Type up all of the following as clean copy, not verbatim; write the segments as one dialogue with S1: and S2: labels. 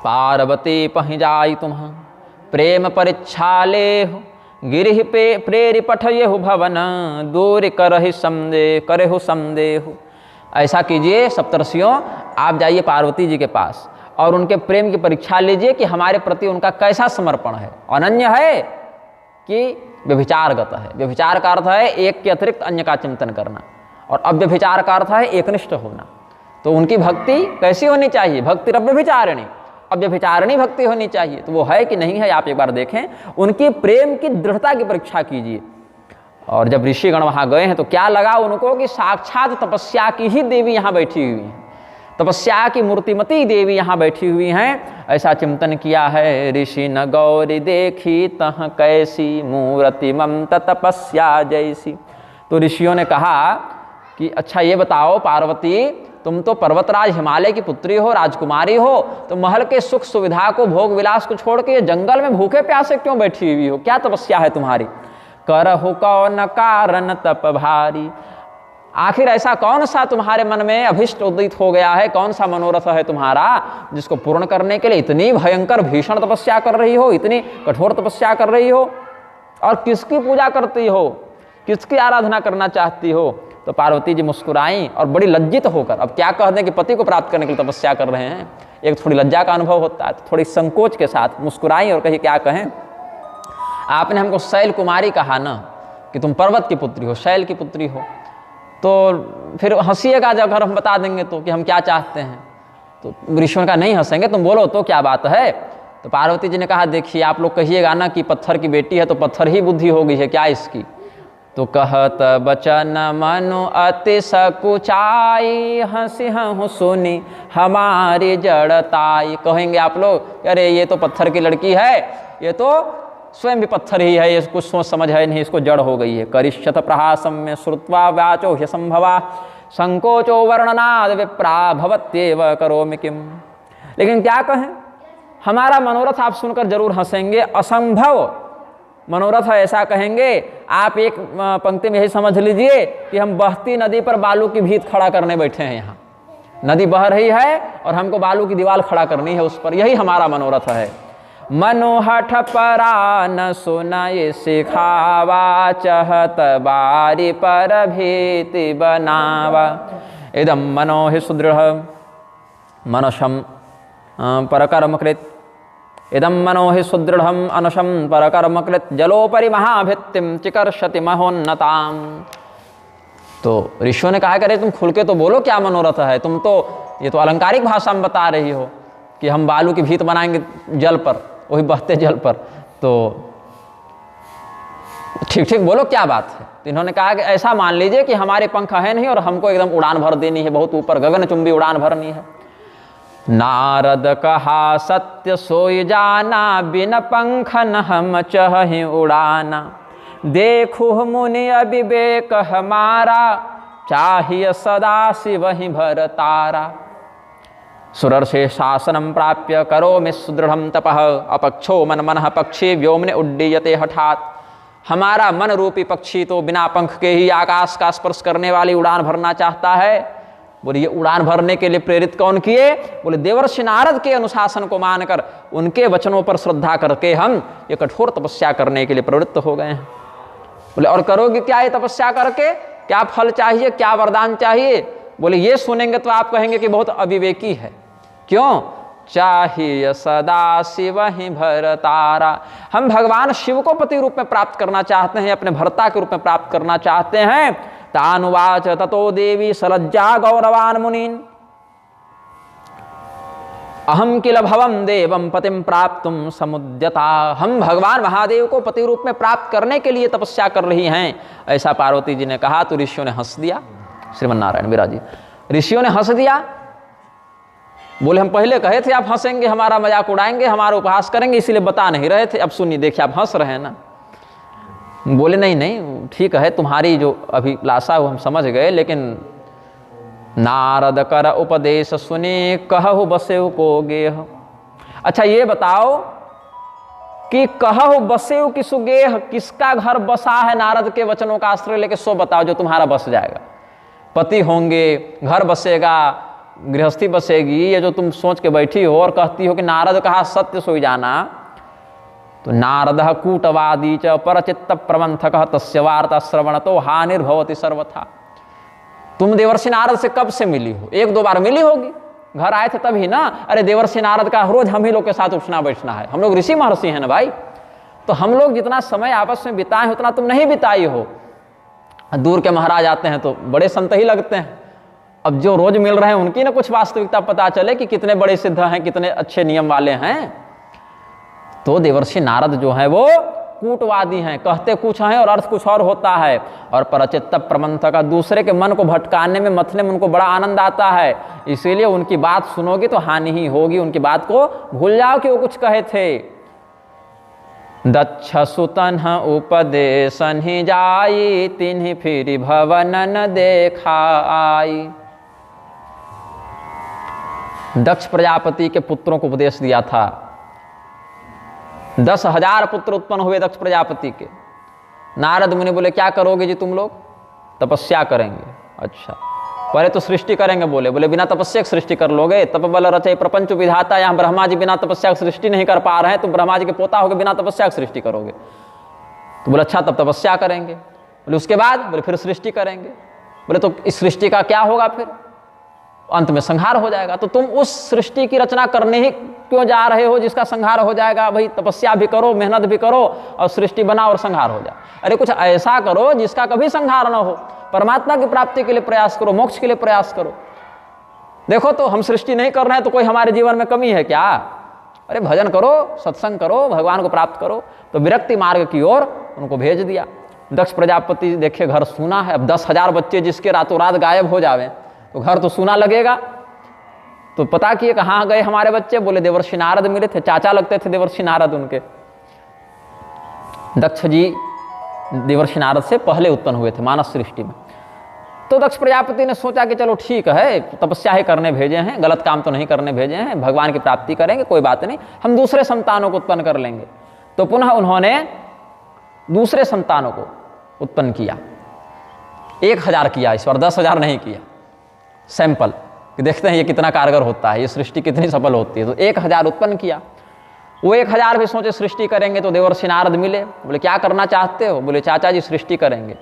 S1: पार्वती पहि जाई तुम प्रेम परीक्षा ले हो, गिरिह पे प्रेरि पठयहु भवन, दूर करहि संदेह। ऐसा कीजिए सप्तर्षियों, आप जाइए पार्वती जी के पास और उनके प्रेम की परीक्षा लीजिए कि हमारे प्रति उनका कैसा समर्पण है, अनन्य है कि व्यभिचारगत है। व्यभिचार का अर्थ है एक के अतिरिक्त अन्य का चिंतन करना, और अव्यभिचार का अर्थ है एकनिष्ठ होना। तो उनकी भक्ति कैसी होनी चाहिए? भक्ति अव्यभिचारिणी, अव्यभिचारिणी भक्ति होनी चाहिए। तो वो है कि नहीं है आप एक बार देखें, उनकी प्रेम की दृढ़ता की परीक्षा कीजिए। और जब ऋषिगण वहाँ गए हैं तो क्या लगा उनको कि साक्षात तपस्या की ही देवी यहाँ बैठी हुई हैं, तपस्या की मूर्तिमती देवी यहाँ बैठी हुई हैं। ऐसा चिंतन किया है, ऋषि न गौरी देखी तह कैसी, मूर्ति ममता तपस्या जैसी। तो ऋषियों ने कहा कि अच्छा ये बताओ पार्वती, तुम तो पर्वतराज हिमालय की पुत्री हो, राजकुमारी हो, तो महल के सुख सुविधा को, भोग विलास को छोड़ के जंगल में भूखे प्यासे क्यों बैठी हुई हो? क्या तपस्या है तुम्हारी? करहु कौन कारण तप भारी, आखिर ऐसा कौन सा तुम्हारे मन में अभिष्ट उदित हो गया है, कौन सा मनोरथ है तुम्हारा जिसको पूर्ण करने के लिए इतनी भयंकर भीषण तपस्या कर रही हो, इतनी कठोर तपस्या कर रही हो? और किसकी पूजा करती हो, किसकी आराधना करना चाहती हो? तो पार्वती जी मुस्कुराई और बड़ी लज्जित होकर, अब क्या कह दें कि पति को प्राप्त करने के लिए तपस्या कर रहे हैं, एक थोड़ी लज्जा का अनुभव होता है, तो थोड़ी संकोच के साथ मुस्कुराई और कही क्या कहें, आपने हमको शैल कुमारी कहा ना कि तुम पर्वत की पुत्री हो, शैल की पुत्री हो, तो फिर हंसीएगा जब अगर हम बता देंगे तो कि हम क्या चाहते हैं। तो ऋषियों का नहीं हंसेंगे, तुम बोलो तो क्या बात है। तो पार्वती जी ने कहा देखिए आप लोग कहिएगा ना कि पत्थर की बेटी है तो पत्थर ही बुद्धि हो गई है क्या इसकी? तो कहत बचन मनु अति सकुचाई, हंसी हूँ सुनी हमारी जड़ताई। कहेंगे आप लोग अरे ये तो पत्थर की लड़की है, ये तो स्वयं भी पत्थर ही है, ये कुछ सोच समझ है नहीं, इसको जड़ हो गई है। करिष्यत प्रहासम में श्रुत्वा व्याचो ह्यसंभवा, संकोचो वर्णनाद विप्रा भवत्येव करोमि किम। लेकिन क्या कहें, हमारा मनोरथ आप सुनकर जरूर हंसेंगे, असंभव मनोरथ है ऐसा कहेंगे आप। एक पंक्ति में यही समझ लीजिए कि हम बहती नदी पर बालू की भीत खड़ा करने बैठे हैं। यहाँ नदी बह रही है और हमको बालू की दीवार खड़ा करनी है उस पर, यही हमारा मनोरथ है। मनोहठ परा न सुनाए सिखावा, चहत बारी पर भीति बनावा। इदम मनोहि सुदृढ़ मनशम परकर्मकृत, इदम मनोहि सुदृढ़म अनशम परकर्मकृत, जलोपरि महाभित्तिम चिकर्षति महोन्नताम। तो ऋषियों ने कहा करे तुम खुल के तो बोलो क्या मनोरथ है, तुम तो ये तो अलंकारिक भाषा में बता रही हो कि हम बालू की भीत बनाएंगे जल पर, वही बहते जल पर, तो ठीक ठीक बोलो क्या बात है। तो इन्होंने कहा कि ऐसा मान लीजिए कि हमारे पंख है नहीं और हमको एकदम उड़ान भर देनी है, बहुत ऊपर गगनचुंबी उड़ान भरनी है। नारद कहा सत्य सोई जाना, बिन पंख न हम चहि उड़ाना। देखो मुनि अविवेक हमारा, चाहिए सदा शिव ही भर तारा। सुरर से शासनम प्राप्य करो में सुदृढ़ तपः, अपक्षो मन मन पक्षी व्योमने उड्डीयते हठात। हमारा मन रूपी पक्षी तो बिना पंख के ही आकाश का स्पर्श करने वाली उड़ान भरना चाहता है। बोले ये उड़ान भरने के लिए प्रेरित कौन किए? बोले देवर्षि नारद के अनुशासन को मानकर, उनके वचनों पर श्रद्धा करके हम ये कठोर तपस्या करने के लिए प्रवृत्त हो गए हैं। बोले और करोगे क्या ये तपस्या करके, क्या फल चाहिए, क्या वरदान चाहिए? बोले ये सुनेंगे तो आप कहेंगे कि बहुत अविवेकी है। क्यों? चाहिए सदा शिव ही भर तारा। हम भगवान शिव को पति रूप में प्राप्त करना चाहते हैं, अपने भर्ता के रूप में प्राप्त करना चाहते हैं। तानुवाच ततो देवी सलज्जा गौरवान मुनीन, अहम किल भवम देवम पतिम प्राप्तुम समुद्यता। हम भगवान महादेव को पति रूप में प्राप्त करने के लिए तपस्या कर रही हैं, ऐसा पार्वती जी ने कहा। तो ऋषियों ने हंस दिया। श्रीमन्नारायण विराजी, ऋषियों ने हंस दिया। बोले हम पहले कहे थे आप हंसेंगे, हमारा मजाक उड़ाएंगे, हमारा उपहास करेंगे, इसीलिए बता नहीं रहे थे। अब सुनिए, देखिए आप हंस रहे हैं ना। बोले नहीं नहीं ठीक है, तुम्हारी जो अभिलाषा वो हम समझ गए, लेकिन नारद कर उपदेश सुने, कहु बसेव को गेह। अच्छा ये बताओ कि कहु बसेव की सुगेह, किसका घर बसा है नारद के वचनों का आश्रय लेके, सो बताओ जो तुम्हारा बस जाएगा। पति होंगे, घर बसेगा, गृहस्थी बसेगी, ये जो तुम सोच के बैठी हो और कहती हो कि नारद कहा सत्य सोई जाना, तो नारद कूटवादी च परचित्त प्रबंधक तस्य वार्ता श्रवण तो हानिर्भवति सर्वथा। तुम देवर्षि नारद से कब से मिली हो? एक दो बार मिली होगी, घर आए थे तभी ना। अरे देवर्षि नारद का रोज हम ही लोग के साथ उठना बैठना है, हम लोग ऋषि महर्षि हैं ना भाई। तो हम लोग जितना समय आपस में बिताए उतना तुम नहीं बिताई हो। दूर के महाराज आते हैं तो बड़े संत ही लगते हैं। अब जो रोज मिल रहे हैं उनकी ना कुछ वास्तविकता पता चले कि कितने बड़े सिद्ध हैं, कितने अच्छे नियम वाले हैं। तो देवर्षि नारद जो है वो कूटवादी हैं, कहते कुछ हैं और अर्थ कुछ और होता है। और परचित्त प्रबंधक का दूसरे के मन को भटकाने में, मथने में उनको बड़ा आनंद आता है। इसीलिए उनकी बात सुनोगे तो हानि ही होगी, उनकी बात को भूल जाओ कि वो कुछ कहे थे। दक्ष सुतन उपदेशन ही जाई, तिन्हि फिर भवन न देखा आई। दक्ष प्रजापति के पुत्रों को उपदेश दिया था। 10,000 पुत्र उत्पन्न हुए दक्ष प्रजापति के। नारद मुनि बोले क्या करोगे जी तुम लोग? तपस्या करेंगे। अच्छा, पहले तो सृष्टि करेंगे। बोले बिना तपस्या की सृष्टि कर लोगे? तप बल रचय प्रपंच विधाता, यहाँ ब्रह्मा जी बिना तपस्या की सृष्टि नहीं कर पा रहे हैं, तुम ब्रह्मा जी के पोता होगे, बिना तपस्या की सृष्टि करोगे? तो बोले अच्छा तब तपस्या करेंगे। बोले उसके बाद? बोले फिर सृष्टि करेंगे। बोले तो इस सृष्टि का क्या होगा? फिर अंत में संहार हो जाएगा। तो तुम उस सृष्टि की रचना करने ही क्यों जा रहे हो जिसका संहार हो जाएगा? भाई तपस्या भी करो, मेहनत भी करो और सृष्टि बनाओ और संहार हो जाए। अरे कुछ ऐसा करो जिसका कभी संहार ना हो। परमात्मा की प्राप्ति के लिए प्रयास करो, मोक्ष के लिए प्रयास करो। देखो तो हम सृष्टि नहीं कर रहे हैं तो कोई हमारे जीवन में कमी है क्या? अरे भजन करो, सत्संग करो, भगवान को प्राप्त करो। तो विरक्ति मार्ग की ओर उनको भेज दिया। दक्ष प्रजापति देखे घर सूना है। अब 10,000 बच्चे जिसके रातों रात गायब हो जावे तो घर तो सूना लगेगा। तो पता किए कहाँ गए हमारे बच्चे? बोले देवर्षि नारद मिले थे, चाचा लगते थे देवर्षि नारद उनके। दक्ष जी देवर्षि नारद से पहले उत्पन्न हुए थे मानस सृष्टि में। तो दक्ष प्रजापति ने सोचा कि चलो ठीक है, तपस्या ही करने भेजे हैं, गलत काम तो नहीं करने भेजे हैं, भगवान की प्राप्ति करेंगे, कोई बात नहीं, हम दूसरे संतानों को उत्पन्न कर लेंगे। तो पुनः उन्होंने दूसरे संतानों को उत्पन्न किया। 1,000 किया, इस बार 10,000 नहीं किया। सैंपल कि देखते हैं ये कितना कारगर होता है, ये सृष्टि कितनी सफल होती है। तो 1,000 उत्पन्न किया। वो 1,000 भी सोचे सृष्टि करेंगे। तो देवर्षि नारद मिले। बोले क्या करना चाहते हो? बोले चाचा जी सृष्टि करेंगे।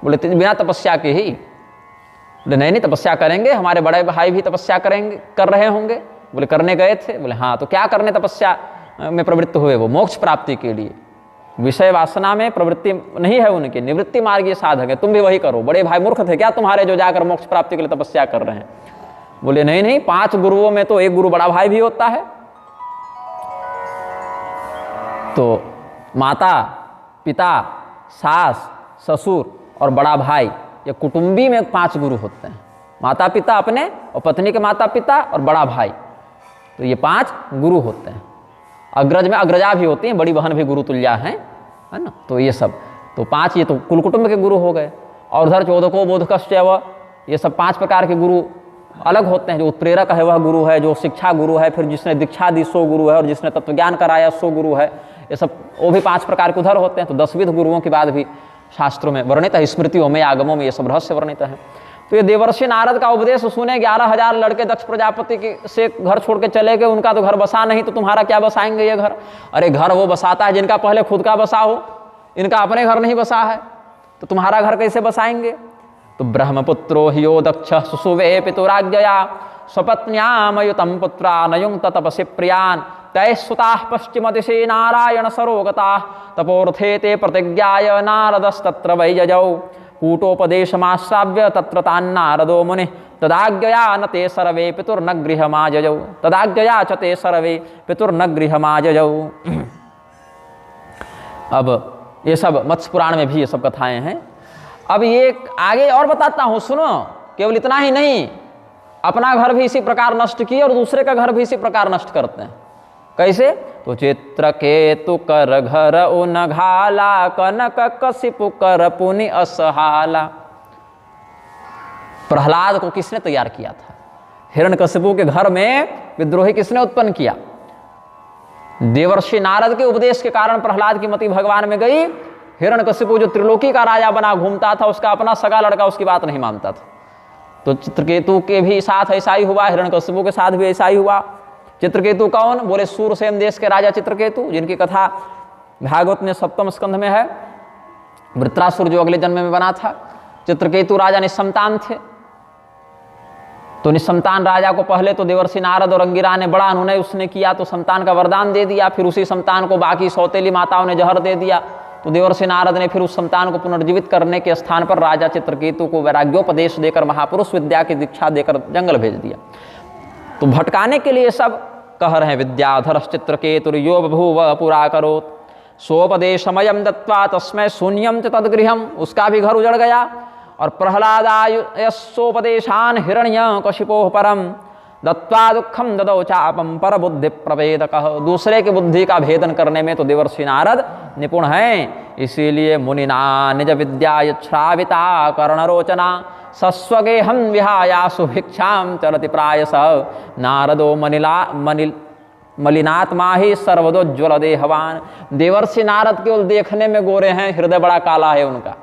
S1: बोले बिना तपस्या के ही? बोले नहीं तपस्या करेंगे, हमारे बड़े भाई भी तपस्या कर रहे होंगे। बोले करने गए थे? बोले हाँ। तो क्या करने तपस्या में प्रवृत्त हुए? वो मोक्ष प्राप्ति के लिए। विषय वासना में प्रवृत्ति नहीं है उनकी, निवृत्ति मार्गीय साधक है। तुम भी वही करो। बड़े भाई मूर्ख थे क्या तुम्हारे जो जाकर मोक्ष प्राप्ति के लिए तपस्या कर रहे हैं? बोले नहीं 5 गुरुओं में तो एक गुरु बड़ा भाई भी होता है। तो माता पिता सास ससुर और बड़ा भाई, ये कुटुंबी में 5 गुरु होते हैं। माता पिता अपने और पत्नी के माता पिता और बड़ा भाई, तो ये 5 गुरु होते हैं। अग्रज में अग्रजा भी होती हैं, बड़ी बहन भी गुरु तुल्या है ना। तो ये सब तो 5 ये तो कुल कुटुंब के गुरु हो गए। और उधर चोदको बोधकश्चैव, ये सब 5 प्रकार के गुरु अलग होते हैं। जो उत्प्रेरक है वह गुरु है, जो शिक्षा गुरु है, फिर जिसने दीक्षा दी सो गुरु है, और जिसने तत्वज्ञान कराया सो गुरु है। ये सब वो भी 5 प्रकार के उधर होते हैं। तो 10 विध गुरुओं की बात भी शास्त्रों में वर्णित है, स्मृतियों में आगमों में ये सब रहस्य वर्णित है। तो ये देवर्षि नारद का उपदेश सुने 11,000 लड़के दक्ष प्रजापति से घर छोड़ के चले गए। उनका तो घर बसा नहीं, तो तुम्हारा क्या बसाएंगे ये घर? अरे घर वो बसाता है जिनका पहले खुद का बसा हो, इनका अपने घर नहीं बसा है, तो तुम्हारा घर कैसे बसाएंगे? तो ब्रह्मपुत्रो ह्यो दक्ष सुसुवे पितुराज्ञया स्वपत्न्यामयुतं पुत्रा नयुंक्त तपसि प्रियान् तैस्सुताः पश्चिम दिशि नारायण सरोगताः तपोर्थे ते प्रतिज्ञाय नारदस्तत्र वै यजौ कूटोपदेशमाश्राव्य तत्र तान्नारदो मुनिः तदाज्ञया न ते सर्वे पितुर्न गृहमाजयौ तदाज्ञया च ते सर्वे पितुर्न गृहमाजयौ। अब ये सब मत्स्य पुराण में भी ये सब कथाएं हैं। अब ये आगे और बताता हूँ, सुनो। केवल इतना ही नहीं, अपना घर भी इसी प्रकार नष्ट किए और दूसरे का घर भी इसी प्रकार नष्ट करते हैं। कैसे? तो चित्रकेतु कर घर उनघाला कनक कशिपु कर पुनि असहाला। प्रहलाद को किसने तैयार किया था? हिरण्यकशिपु के घर में विद्रोही किसने उत्पन्न किया? देवर्षि नारद के उपदेश के कारण प्रहलाद की मति भगवान में गई। हिरण्यकशिपु जो त्रिलोकी का राजा बना घूमता था, उसका अपना सगा लड़का उसकी बात नहीं मानता था। तो चित्रकेतु के भी साथ ऐसा ही हुआ, हिरण्यकशिपु के साथ भी ऐसा ही हुआ। चित्रकेतु कौन? बोले सूरसेन देश के राजा चित्रकेतु, जिनकी कथा भागवत में 7वें स्कंध में है। वृत्रासुर जो अगले जन्म में बना था। चित्रकेतु राजा निसंतान थे, तो निसंतान राजा को पहले तो देवर्षि नारद और अंगिरा ने बड़ा अनुनय उसने किया, तो संतान का वरदान दे दिया। फिर उसी संतान को बाकी सौतेली माताओं ने जहर दे दिया, तो देवर्षि नारद ने फिर उस संतान को पुनर्जीवित करने के स्थान पर राजा चित्रकेतु को वैराग्योपदेश देकर महापुरुष विद्या की दीक्षा देकर जंगल भेज दिया। तो भटकाने के लिए सब कह रहे हैं, विद्याधर चित्रकेतुर्यो बभूव पुरा करोत सोपदेशमयम दत्वा तस्मै शून्यम च तद्गृहम, उसका भी घर उजड़ गया। और प्रहलादायोपदेशान हिरण्य कशिपो परम दत्वा दुखम ददौ चापम पर बुद्धि प्रवेदकः, दूसरे की बुद्धि का भेदन करने में तो देवर्षि नारद निपुण हैं। इसीलिए मुनिना निज विद्या श्राविता कर्णरोचना सस्वगेहम विहायासु भिक्षाम चरति प्रायस नारदो मलिनात्मा ही सर्वदोज्वल देहवान। देवर्षि नारद केवल देखने में गोरे हैं, हृदय बड़ा काला है उनका।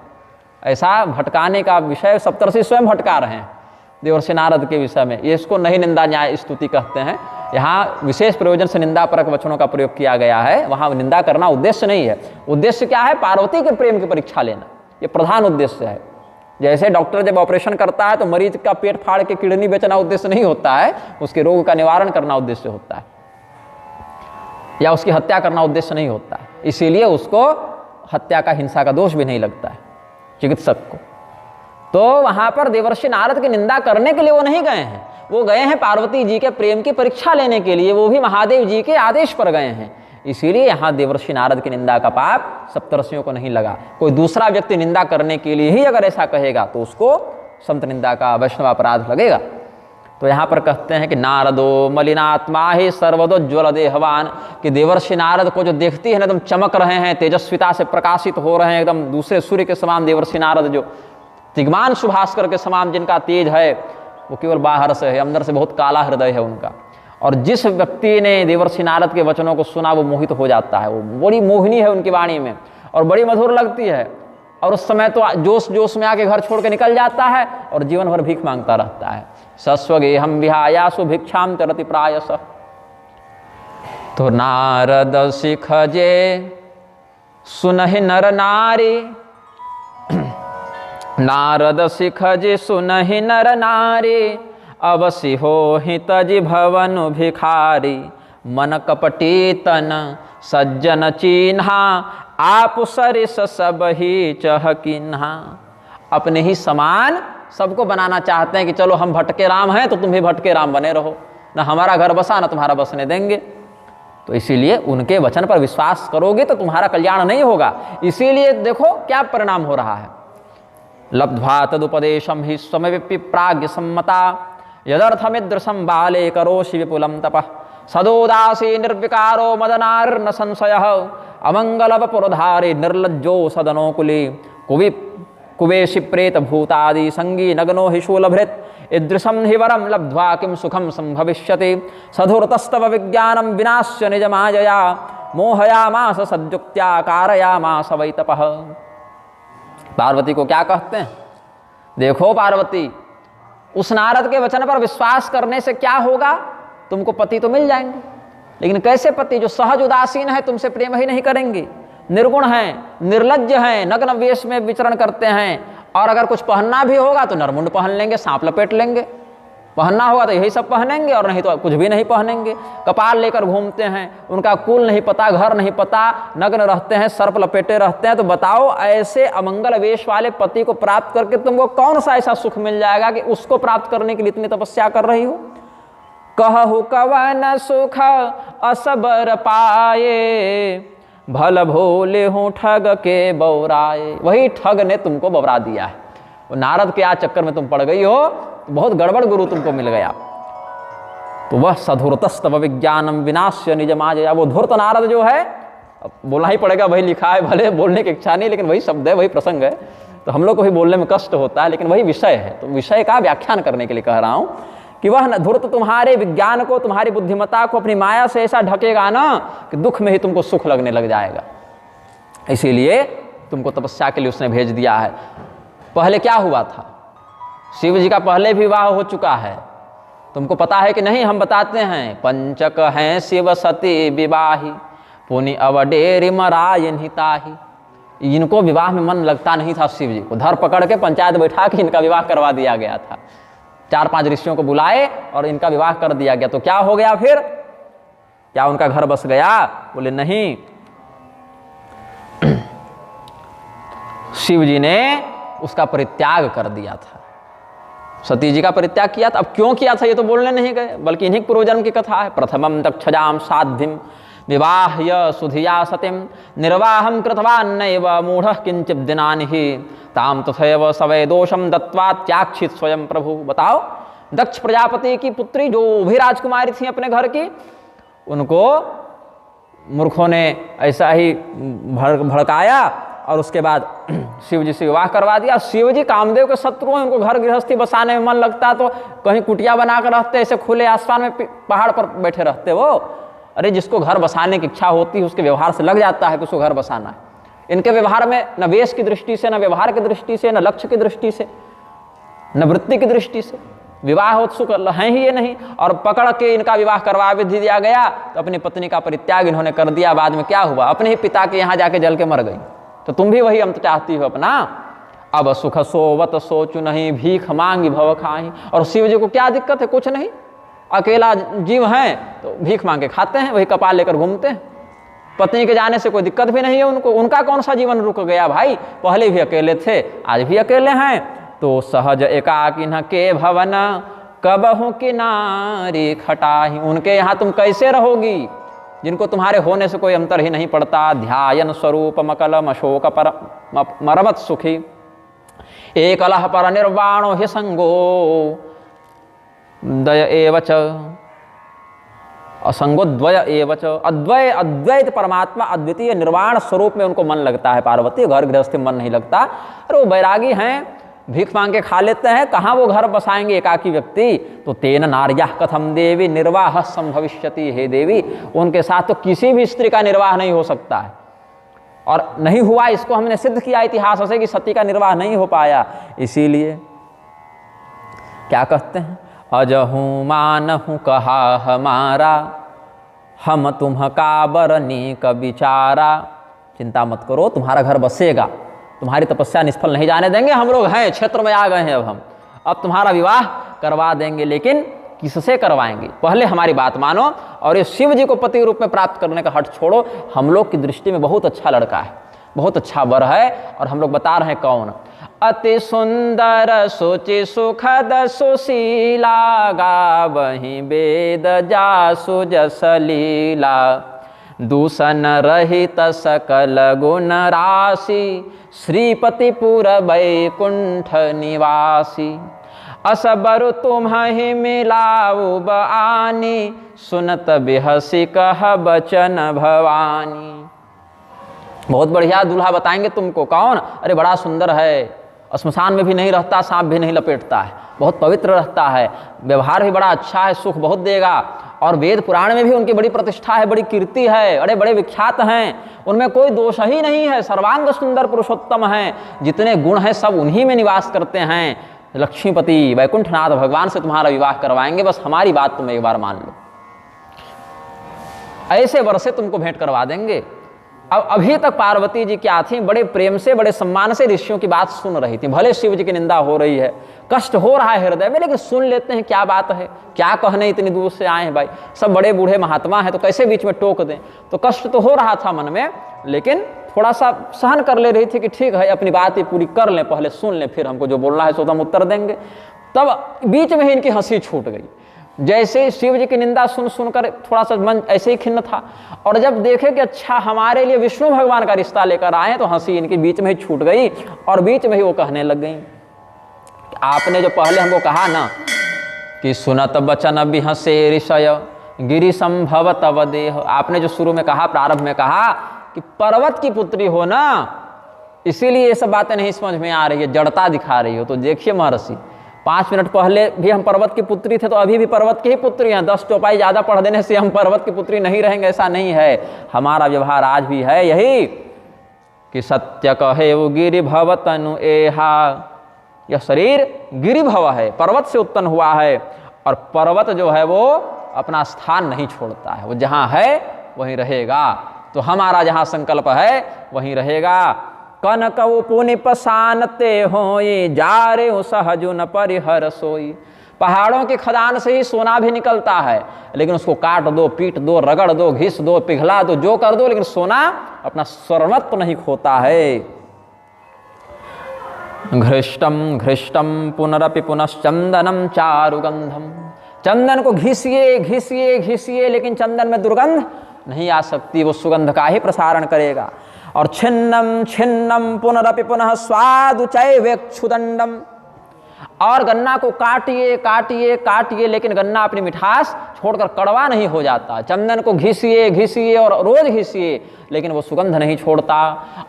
S1: ऐसा भटकाने का विषय सप्तर्षि स्वयं भटका रहे हैं देवर्षि नारद के विषय में। ये इसको नहीं निंदा न्याय स्तुति कहते हैं। यहाँ विशेष प्रयोजन से निंदा परक वचनों का प्रयोग किया गया है, वहाँ निंदा करना उद्देश्य नहीं है। उद्देश्य क्या है? पार्वती के प्रेम की परीक्षा लेना, ये प्रधान उद्देश्य है। जैसे डॉक्टर जब ऑपरेशन करता है तो मरीज का पेट फाड़ के किडनी बेचना उद्देश्य नहीं होता है, उसके रोग का निवारण करना उद्देश्य होता है, या उसकी हत्या करना उद्देश्य नहीं होता है। इसीलिए उसको हत्या का, हिंसा का दोष भी नहीं लगता है चिकित्सक को। तो वहां पर देवर्षि नारद की निंदा करने के लिए वो नहीं गए हैं, वो गए हैं पार्वती जी के प्रेम की परीक्षा लेने के लिए, वो भी महादेव जी के आदेश पर गए हैं। इसीलिए यहाँ देवर्षि नारद की निंदा का पाप सप्तर्षियों को नहीं लगा। कोई दूसरा व्यक्ति निंदा करने के लिए ही अगर ऐसा कहेगा तो उसको संत निंदा का वैष्णव अपराध लगेगा। तो यहाँ पर कहते हैं कि नारदो मलिनात्मा ही सर्वदोज्वल देहवान, कि देवर्षि नारद को जो देखती है ना एकदम चमक रहे हैं, तेजस्विता से प्रकाशित हो रहे हैं, एकदम दूसरे सूर्य के समान देवर्षि नारद, जो तिग्मान सुभास्कर के समान जिनका तेज है, वो केवल बाहर से है, अंदर से बहुत काला हृदय है उनका। और जिस व्यक्ति ने देवर्षि नारद के वचनों को सुना वो मोहित हो जाता है, वो बड़ी मोहिनी है उनकी वाणी में और बड़ी मधुर लगती है। और उस समय तो जोश जोश में आके घर छोड़ के निकल जाता है और जीवन भर भीख मांगता रहता है। सस्वगेहम विहायासु भिक्षाम चरति प्रायस। तो नारद सिखजे सुनहि नर नारी, नारद सिखजे सुनहि नर नारी, अवसि होहि तजि भवन भिखारी, मन कपटी तन सज्जन चिन्हा, आप सरिस सब ही चहकिन्हा। अपने ही समान सबको बनाना चाहते हैं कि चलो हम भटके राम हैं तो तुम भी भटके राम बने रहो, ना हमारा घर बसा ना तुम्हारा बसने देंगे। तो इसीलिए उनके वचन पर विश्वास करोगे तो तुम्हारा कल्याण नहीं होगा। इसीलिए देखो क्या परिणाम हो रहा है। लब्ध्वा तदुपदेशम ही स्वमविप्पि प्राज्ञ सम्मता, यदर्थमिदृशं बाले करोषि विपुलं तपः, सदोदासी निर्विकारो मदनार्न संशयः, अमंगलवपुरधारी निर्लज्जो सदनोकुली, कुवेशि प्रेत भूतादि संगी नग्नो हि शूलभृत्, ईदृशं हि वरं लब्ध्वा किं सुखं संभविष्यति, सधुरतस्तव विज्ञानं विनाश्य निजमायया, मोहयामास सद्युक्त्या कारयामास वै तपः। पार्वती को क्या कहते हैं? देखो पार्वती, उस नारद के वचन पर विश्वास करने से क्या होगा? तुमको पति तो मिल जाएंगे, लेकिन कैसे पति? जो सहज उदासीन है, तुमसे प्रेम ही नहीं करेंगे, निर्गुण हैं, निर्लज्ज हैं, नग्न वेश में विचरण करते हैं, और अगर कुछ पहनना भी होगा तो नरमुंड पहन लेंगे, सांप लपेट लेंगे। पहनना होगा तो यही सब पहनेंगे और नहीं तो कुछ भी नहीं पहनेंगे। कपाल लेकर घूमते हैं, उनका कुल नहीं पता, घर नहीं पता, नग्न रहते हैं, सर्प लपेटे रहते हैं। तो बताओ ऐसे अमंगल वेश वाले पति को प्राप्त करके तुमको कौन सा ऐसा सुख मिल जाएगा कि उसको प्राप्त करने के लिए इतनी तपस्या कर रही हो? कहु कवन सुख असबर पाए, भल भोले हूँ ठग के बौराए। वही ठग ने तुमको बौरा दिया है। वो नारद के आज चक्कर में तुम पड़ गई हो, बहुत गड़बड़ गुरु तुमको मिल गया। तो वह सधुरतस्तव विज्ञानम विनाश्य निजमाजया, वो धूर्त नारद जो है, अब बोलना ही पड़ेगा, वही लिखा है, भले बोलने की इच्छा नहीं, लेकिन वही शब्द है, वही प्रसंग है, तो हम लोग को भी बोलने में कष्ट होता है, लेकिन वही विषय है। तो विषय का व्याख्यान करने के लिए कह रहा हूँ कि वह धूर्त तुम्हारे विज्ञान को, तुम्हारी बुद्धिमत्ता को अपनी माया से ऐसा ढकेगा ना कि दुख में ही तुमको सुख लगने लग जाएगा। इसीलिए तुमको तपस्या के लिए उसने भेज दिया है। पहले क्या हुआ था? शिव जी का पहले भी विवाह हो चुका है, तुमको पता है कि नहीं? हम बताते हैं। पंचक हैं शिव सती विवाही, पुनि अवडेरी मरायन हिताही। इनको विवाह में मन लगता नहीं था, शिव जी को धर पकड़ के पंचायत बैठा के इनका विवाह करवा दिया गया था। 4-5 ऋषियों को बुलाए और इनका विवाह कर दिया गया। तो क्या हो गया फिर? क्या उनका घर बस गया? बोले नहीं, शिव जी ने उसका परित्याग कर दिया था, सती जी का परित्याग किया था। अब क्यों किया था ये तो बोलने नहीं गए, बल्कि इन्हीं पूर्वजन्म की कथा है। प्रथमम दक्षजाम साध्यम विवाह्य सुधिया सतिम निर्वाहम कृतवान्नैव मूढ़ किंचित दिनानि ही ताम तथैव सवै दोषम दत्वा त्याक्षित स्वयं प्रभु। बताओ, दक्ष प्रजापति की पुत्री जो भी राजकुमारी थी अपने घर की, उनको मूर्खों ने ऐसा ही भड़काया और उसके बाद शिव जी से विवाह करवा दिया। शिव जी कामदेव के शत्रु हैं, उनको घर गृहस्थी बसाने में मन लगता तो कहीं कुटिया बनाकर रहते, ऐसे खुले आसमान में पहाड़ पर बैठे रहते वो। अरे जिसको घर बसाने की इच्छा होती है उसके व्यवहार से लग जाता है कि उसको घर बसाना है। इनके व्यवहार में न वेश की दृष्टि से, न व्यवहार की दृष्टि से, न लक्ष्य की दृष्टि से, न वृत्ति की दृष्टि से विवाह उत्सुक हैं ही ये नहीं। और पकड़ के इनका विवाह करवा भी दिया गया तो अपनी पत्नी का परित्याग इन्होंने कर दिया। बाद में क्या हुआ? अपने ही पिता के यहाँ जाके जल के मर गई। तो तुम भी वही अंत चाहती हो अपना। अब सुख सोवत सोचु नहीं, भीख मांगी भव खाही। और शिव जी को क्या दिक्कत है? कुछ नहीं, अकेला जीव है तो भीख मांग के खाते हैं, वही कपाल लेकर घूमते हैं। पत्नी के जाने से कोई दिक्कत भी नहीं है उनको। उनका कौन सा जीवन रुक गया भाई? पहले भी अकेले थे, आज भी अकेले हैं। तो सहज एकाकी न के भवन, कबहु किनारी खटाही। उनके यहाँ तुम कैसे रहोगी जिनको तुम्हारे होने से कोई अंतर ही नहीं पड़ता। ध्यायन स्वरूप मकलम अशोक पर मरमत सुखी, एक अलह पर निर्वाणो हि संगो दय एवच असंगोद्वय एवच। अद्वय अद्वैत परमात्मा अद्वितीय निर्वाण स्वरूप में उनको मन लगता है। पार्वती घर गृहस्थी में मन नहीं लगता। अरे वो बैरागी हैं, भीख मांग के खा लेते हैं, कहाँ वो घर बसाएंगे एकाकी व्यक्ति? तो तेन नार्या कथम देवी निर्वाह संभविष्यति। हे देवी, उनके साथ तो किसी भी स्त्री का निर्वाह नहीं हो सकता है, और नहीं हुआ। इसको हमने सिद्ध किया इतिहास से कि सती का निर्वाह नहीं हो पाया। इसीलिए क्या कहते हैं? अजहू मानहू कहा हमारा, हम तुम का बरनी का बिचारा। चिंता मत करो, तुम्हारा घर बसेगा, तुम्हारी तपस्या निष्फल नहीं जाने देंगे। हम लोग हैं, क्षेत्र में आ गए हैं अब तुम्हारा विवाह करवा देंगे। लेकिन किससे करवाएंगे? पहले हमारी बात मानो और ये शिव जी को पति रूप में प्राप्त करने का हट छोड़ो। हम लोग की दृष्टि में बहुत अच्छा लड़का है, बहुत अच्छा वर है, और हम लोग बता रहे हैं कौन। अति सुंदर सोचि सुखद सुशीला, गावहि वेद जासु जस लीला। दूषण रहित सकल गुण राशि, श्रीपतिपुर वैकुंठ निवासी। असबर तुम्हि मिलाऊ बआनी, सुनत बिहसी कह बचन भवानी। बहुत बढ़िया दूल्हा बताएंगे तुमको। कौन? अरे बड़ा सुंदर है, श्मशान में भी नहीं रहता, सांप भी नहीं लपेटता है, बहुत पवित्र रहता है, व्यवहार भी बड़ा अच्छा है, सुख बहुत देगा। और वेद पुराण में भी उनकी बड़ी प्रतिष्ठा है, बड़ी कीर्ति है, अरे बड़े विख्यात हैं, उनमें कोई दोष ही नहीं है, सर्वांग सुंदर पुरुषोत्तम हैं, जितने गुण हैं सब उन्हीं में निवास करते हैं। लक्ष्मीपति वैकुंठनाथ भगवान से तुम्हारा विवाह करवाएंगे, बस हमारी बात तुम एक बार मान लो, ऐसे वर से तुमको भेंट करवा देंगे। अब अभी तक पार्वती जी क्या थी? बड़े प्रेम से, बड़े सम्मान से ऋषियों की बात सुन रही थी। भले शिव जी की निंदा हो रही है, कष्ट हो रहा है हृदय में, लेकिन सुन लेते हैं क्या बात है, क्या कहने इतनी दूर से आए हैं भाई, सब बड़े बूढ़े महात्मा हैं तो कैसे बीच में टोक दें। तो कष्ट तो हो रहा था मन में, लेकिन थोड़ा सा सहन कर ले रही थी कि ठीक है अपनी बात ये पूरी कर लें, पहले सुन लें, फिर हमको जो बोलना है सो हम उत्तर देंगे। तब बीच में ही इनकी हंसी छूट गई। जैसे शिव जी की निंदा सुन सुनकर थोड़ा सा मन ऐसे ही खिन्न था, और जब देखे कि अच्छा हमारे लिए विष्णु भगवान का रिश्ता लेकर आए, तो हंसी इनकी बीच में ही छूट गई और बीच में ही वो कहने लग गई, आपने जो पहले हमको कहा ना कि सुनत बचन बिहसे ऋषय गिरि संभव तव देह, आपने जो शुरू में कहा, प्रारंभ में कहा कि पर्वत की पुत्री हो ना, इसीलिए ये सब बातें नहीं समझ में आ रही है, जड़ता दिखा रही हो। तो देखिए महर्षि, 5 मिनट पहले भी हम पर्वत की पुत्री थे, तो अभी भी पर्वत की ही पुत्री हैं। 10 चौपाई ज़्यादा पढ़ देने से हम पर्वत की पुत्री नहीं रहेंगे, ऐसा नहीं है। हमारा व्यवहार आज भी है यही कि सत्य कहे वो गिरि भव तनु एहा, यह शरीर गिरिभव है, पर्वत से उत्पन्न हुआ है, और पर्वत जो है वो अपना स्थान नहीं छोड़ता है, वो जहाँ है वहीं रहेगा। तो हमारा जहाँ संकल्प है वहीं रहेगा। कनक पुनिप सानते हो ये जा रे सहजुन परिहर सोई। पहाड़ों की खदान से ही सोना भी निकलता है, लेकिन उसको काट दो, पीट दो, रगड़ दो, घिस दो, पिघला दो, जो कर दो, लेकिन सोना अपना सर्वत्व नहीं खोता है। घृष्टम घृष्टम पुनरपि पुनश्चंदनम चारुगंधम। चंदन को घिसिए घिसिए घिसिए, लेकिन चंदन में दुर्गंध नहीं आ सकती, वो सुगंध का ही प्रसारण करेगा। और छिन्नम छिन्नम पुनरपि पुनः स्वादु चैवेक्षुदंडम। और गन्ना को काटिए काटिए काटिए, लेकिन गन्ना अपनी मिठास छोड़कर कड़वा नहीं हो जाता। चंदन को घिसिए घिसिए और रोज घिसिए, लेकिन वो सुगंध नहीं छोड़ता।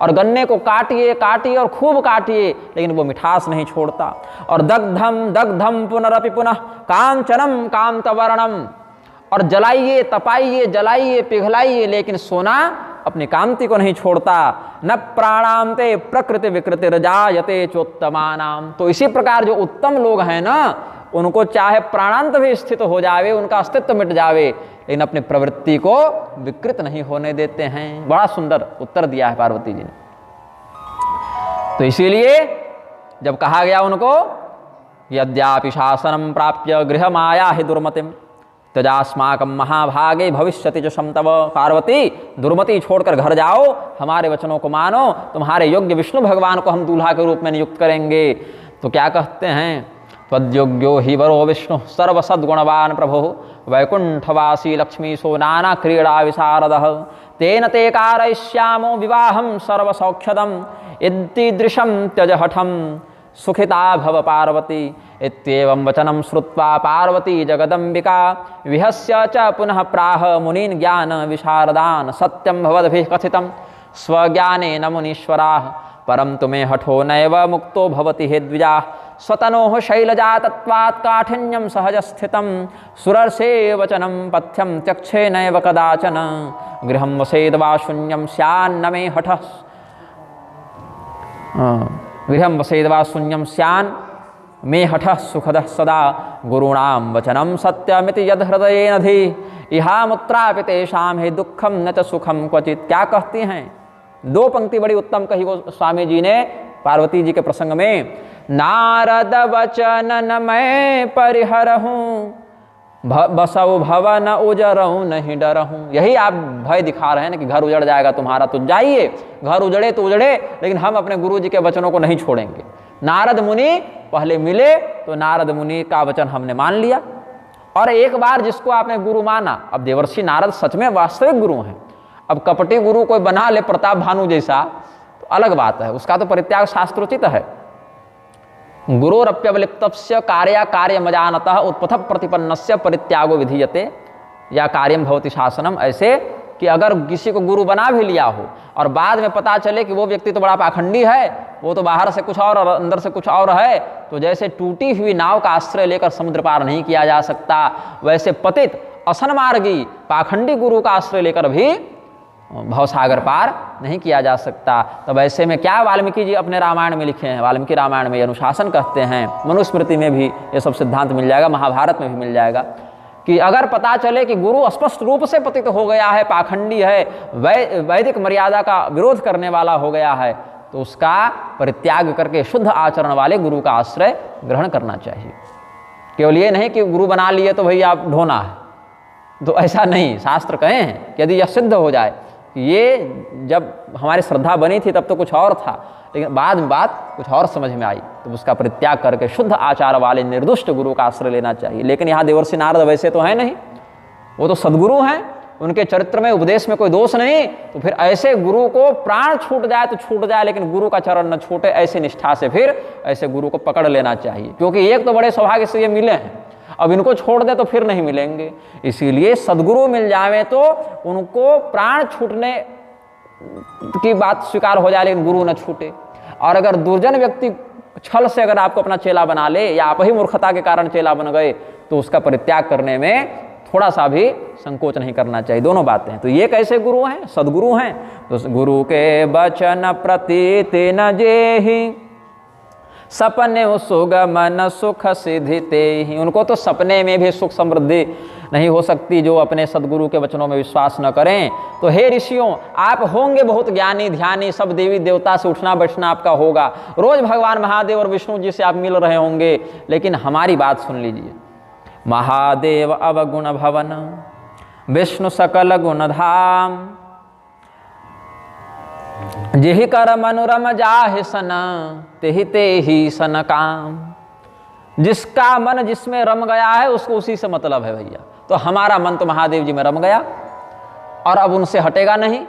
S1: और गन्ने को काटिए काटिए और खूब काटिए, लेकिन वो मिठास नहीं छोड़ता। और दग्धम दग्धम पुनरपि पुनः कांचनम कांतवर्णम। और जलाइए तपाइए जलाइए पिघलाइए, लेकिन सोना अपनी कांति को नहीं छोड़ता। न प्राणांते प्रकृति विकृति रजायते चोत्तमानाम। तो इसी प्रकार जो उत्तम लोग हैं ना, उनको चाहे प्राणांत भी स्थित हो जावे, उनका अस्तित्व मिट जावे, लेकिन अपनी प्रवृत्ति को विकृत नहीं होने देते हैं। बड़ा सुंदर उत्तर दिया है पार्वती जी ने। तो इसीलिए जब कहा गया उनको यद्यापि शासनम प्राप्य गृह माया ही दुर्मतिम तजास्माकम महाभागे भविष्यति च समतव। पार्वती, दुर्मति छोड़कर घर जाओ, हमारे वचनों को मानो, तुम्हारे योग्य विष्णु भगवान को हम दूल्हा के रूप में नियुक्त करेंगे। तो क्या कहते हैं? त्वद्योग्यो हि वरो विष्णु सर्वसद्गुणवान प्रभु वैकुंठवासी लक्ष्मी सो नाना क्रीड़ा विशारदः तेन ते कारयिष्यामो विवाहं सर्वसौख्यदम् इत्तीदृशं त्यज हठं सुखिता भव पार्वती। इत्येवं वचनं श्रुत्वा पार्वती जगदम्बिका विहस्य च पुनः प्राह मुनीन् ज्ञान विशारदान् सत्यं भवद्भिः कथितं स्वज्ञानेन मुनीश्वराः परं तुमे हठो नैव मुक्तो भवति हे द्विजाः स्वतनोः शैलजातत्वात् काठिन्यं सहजस्थितं सुरर्षे वचनं पथ्यं त्यक्षे नैव कदाचन गृहं वसेद् वा शून्यं स्यान्न मे हठः गृहं वसेद् वा शून्यं स्यान् मे हठः सुखदः सदा गुरूणां वचनं सत्यमिति यद् हृदयेन धीः इहामुत्रापि तेषां हि दुःखं न च सुखं क्वचित्। क्या कहती हैं? दो पंक्ति बड़ी उत्तम कही वो स्वामी जी ने पार्वती जी के प्रसंग में। नारद वचनन मैं परिहरहूँ बसौ भवन उजरहूँ नहीं डरहूँ। यही आप भय दिखा रहे हैं ना कि घर उजड़ जाएगा तुम्हारा, तो जाइए, घर उजड़े तो उजड़े, लेकिन हम अपने गुरु जी के वचनों को नहीं छोड़ेंगे। नारद मुनि पहले मिले तो नारद मुनि का वचन हमने मान लिया, और एक बार जिसको आपने गुरु माना, अब देवर्षि नारद सच में वास्तविक गुरु हैं। अब कपटी गुरु कोई बना ले प्रताप भानु जैसा तो अलग बात है, उसका तो परित्याग शास्त्रोचित है। गुरोरप्यवलिप्तस्य कार्या कार्यमजानतः उत्पथ प्रतिपन्नस्य परित्यागो विधीयते या कार्यम भवति शासनम। ऐसे कि अगर किसी को गुरु बना भी लिया हो और बाद में पता चले कि वो व्यक्ति तो बड़ा पाखंडी है, वो तो बाहर से कुछ और अंदर से कुछ और है, तो जैसे टूटी हुई नाव का आश्रय लेकर समुद्र पार नहीं किया जा सकता, वैसे पतित असन्मार्गी पाखंडी गुरु का आश्रय लेकर भी भवसागर पार नहीं किया जा सकता। तब ऐसे में क्या वाल्मीकि जी अपने रामायण में लिखे हैं? वाल्मीकि रामायण में अनुशासन कहते हैं, मनुस्मृति में भी ये सब सिद्धांत मिल जाएगा, महाभारत में भी मिल जाएगा कि अगर पता चले कि गुरु स्पष्ट रूप से पतित हो गया है, पाखंडी है, वैदिक मर्यादा का विरोध करने वाला हो गया है, तो उसका परित्याग करके शुद्ध आचरण वाले गुरु का आश्रय ग्रहण करना चाहिए। केवल ये नहीं कि गुरु बना लिए तो भैया आप ढोना है, तो ऐसा नहीं। शास्त्र कहे हैं कि यदि यह सिद्ध हो जाए कि ये जब हमारी श्रद्धा बनी थी तब तो कुछ और था, लेकिन बाद में बात कुछ और समझ में आई, तो उसका परित्याग करके शुद्ध आचार वाले निर्दुष्ट गुरु का आश्रय लेना चाहिए। लेकिन यहाँ देवर्षि नारद वैसे तो है नहीं, वो तो सद्गुरु हैं, उनके चरित्र में उपदेश में कोई दोष नहीं। तो फिर ऐसे गुरु को प्राण छूट जाए तो छूट जाए, लेकिन गुरु का चरण न छूटे, ऐसे निष्ठा से फिर ऐसे गुरु को पकड़ लेना चाहिए। क्योंकि एक तो बड़े सौभाग्य से ये मिले हैं, अब इनको छोड़ दे तो फिर नहीं मिलेंगे। इसीलिए सद्गुरु मिल जावे तो उनको प्राण छूटने की बात स्वीकार हो जाए, लेकिन गुरु न छूटे। और अगर दुर्जन व्यक्ति छल से अगर आपको अपना चेला बना ले, या आप ही मूर्खता के कारण चेला बन गए, तो उसका परित्याग करने में थोड़ा सा भी संकोच नहीं करना चाहिए। दोनों बातें हैं। तो ये कैसे गुरु हैं? सद्गुरु हैं। तो गुरु के वचन प्रतीति न जेहि सपने सुगमन सुख सिद्धि ते ही। उनको तो सपने में भी सुख समृद्धि नहीं हो सकती जो अपने सदगुरु के वचनों में विश्वास न करें। तो हे ऋषियों, आप होंगे बहुत ज्ञानी ध्यानी, सब देवी देवता से उठना बैठना आपका होगा, रोज भगवान महादेव और विष्णु जी से आप मिल रहे होंगे, लेकिन हमारी बात सुन लीजिए। महादेव अवगुण भवन विष्णु सकल गुण धाम, जिहि कर मनोरम जाहि सन तेहि तेहि सन काम। जिसका मन जिसमें रम गया है उसको उसी से मतलब है भैया। तो हमारा मन तो महादेव जी में रम गया और अब उनसे हटेगा नहीं।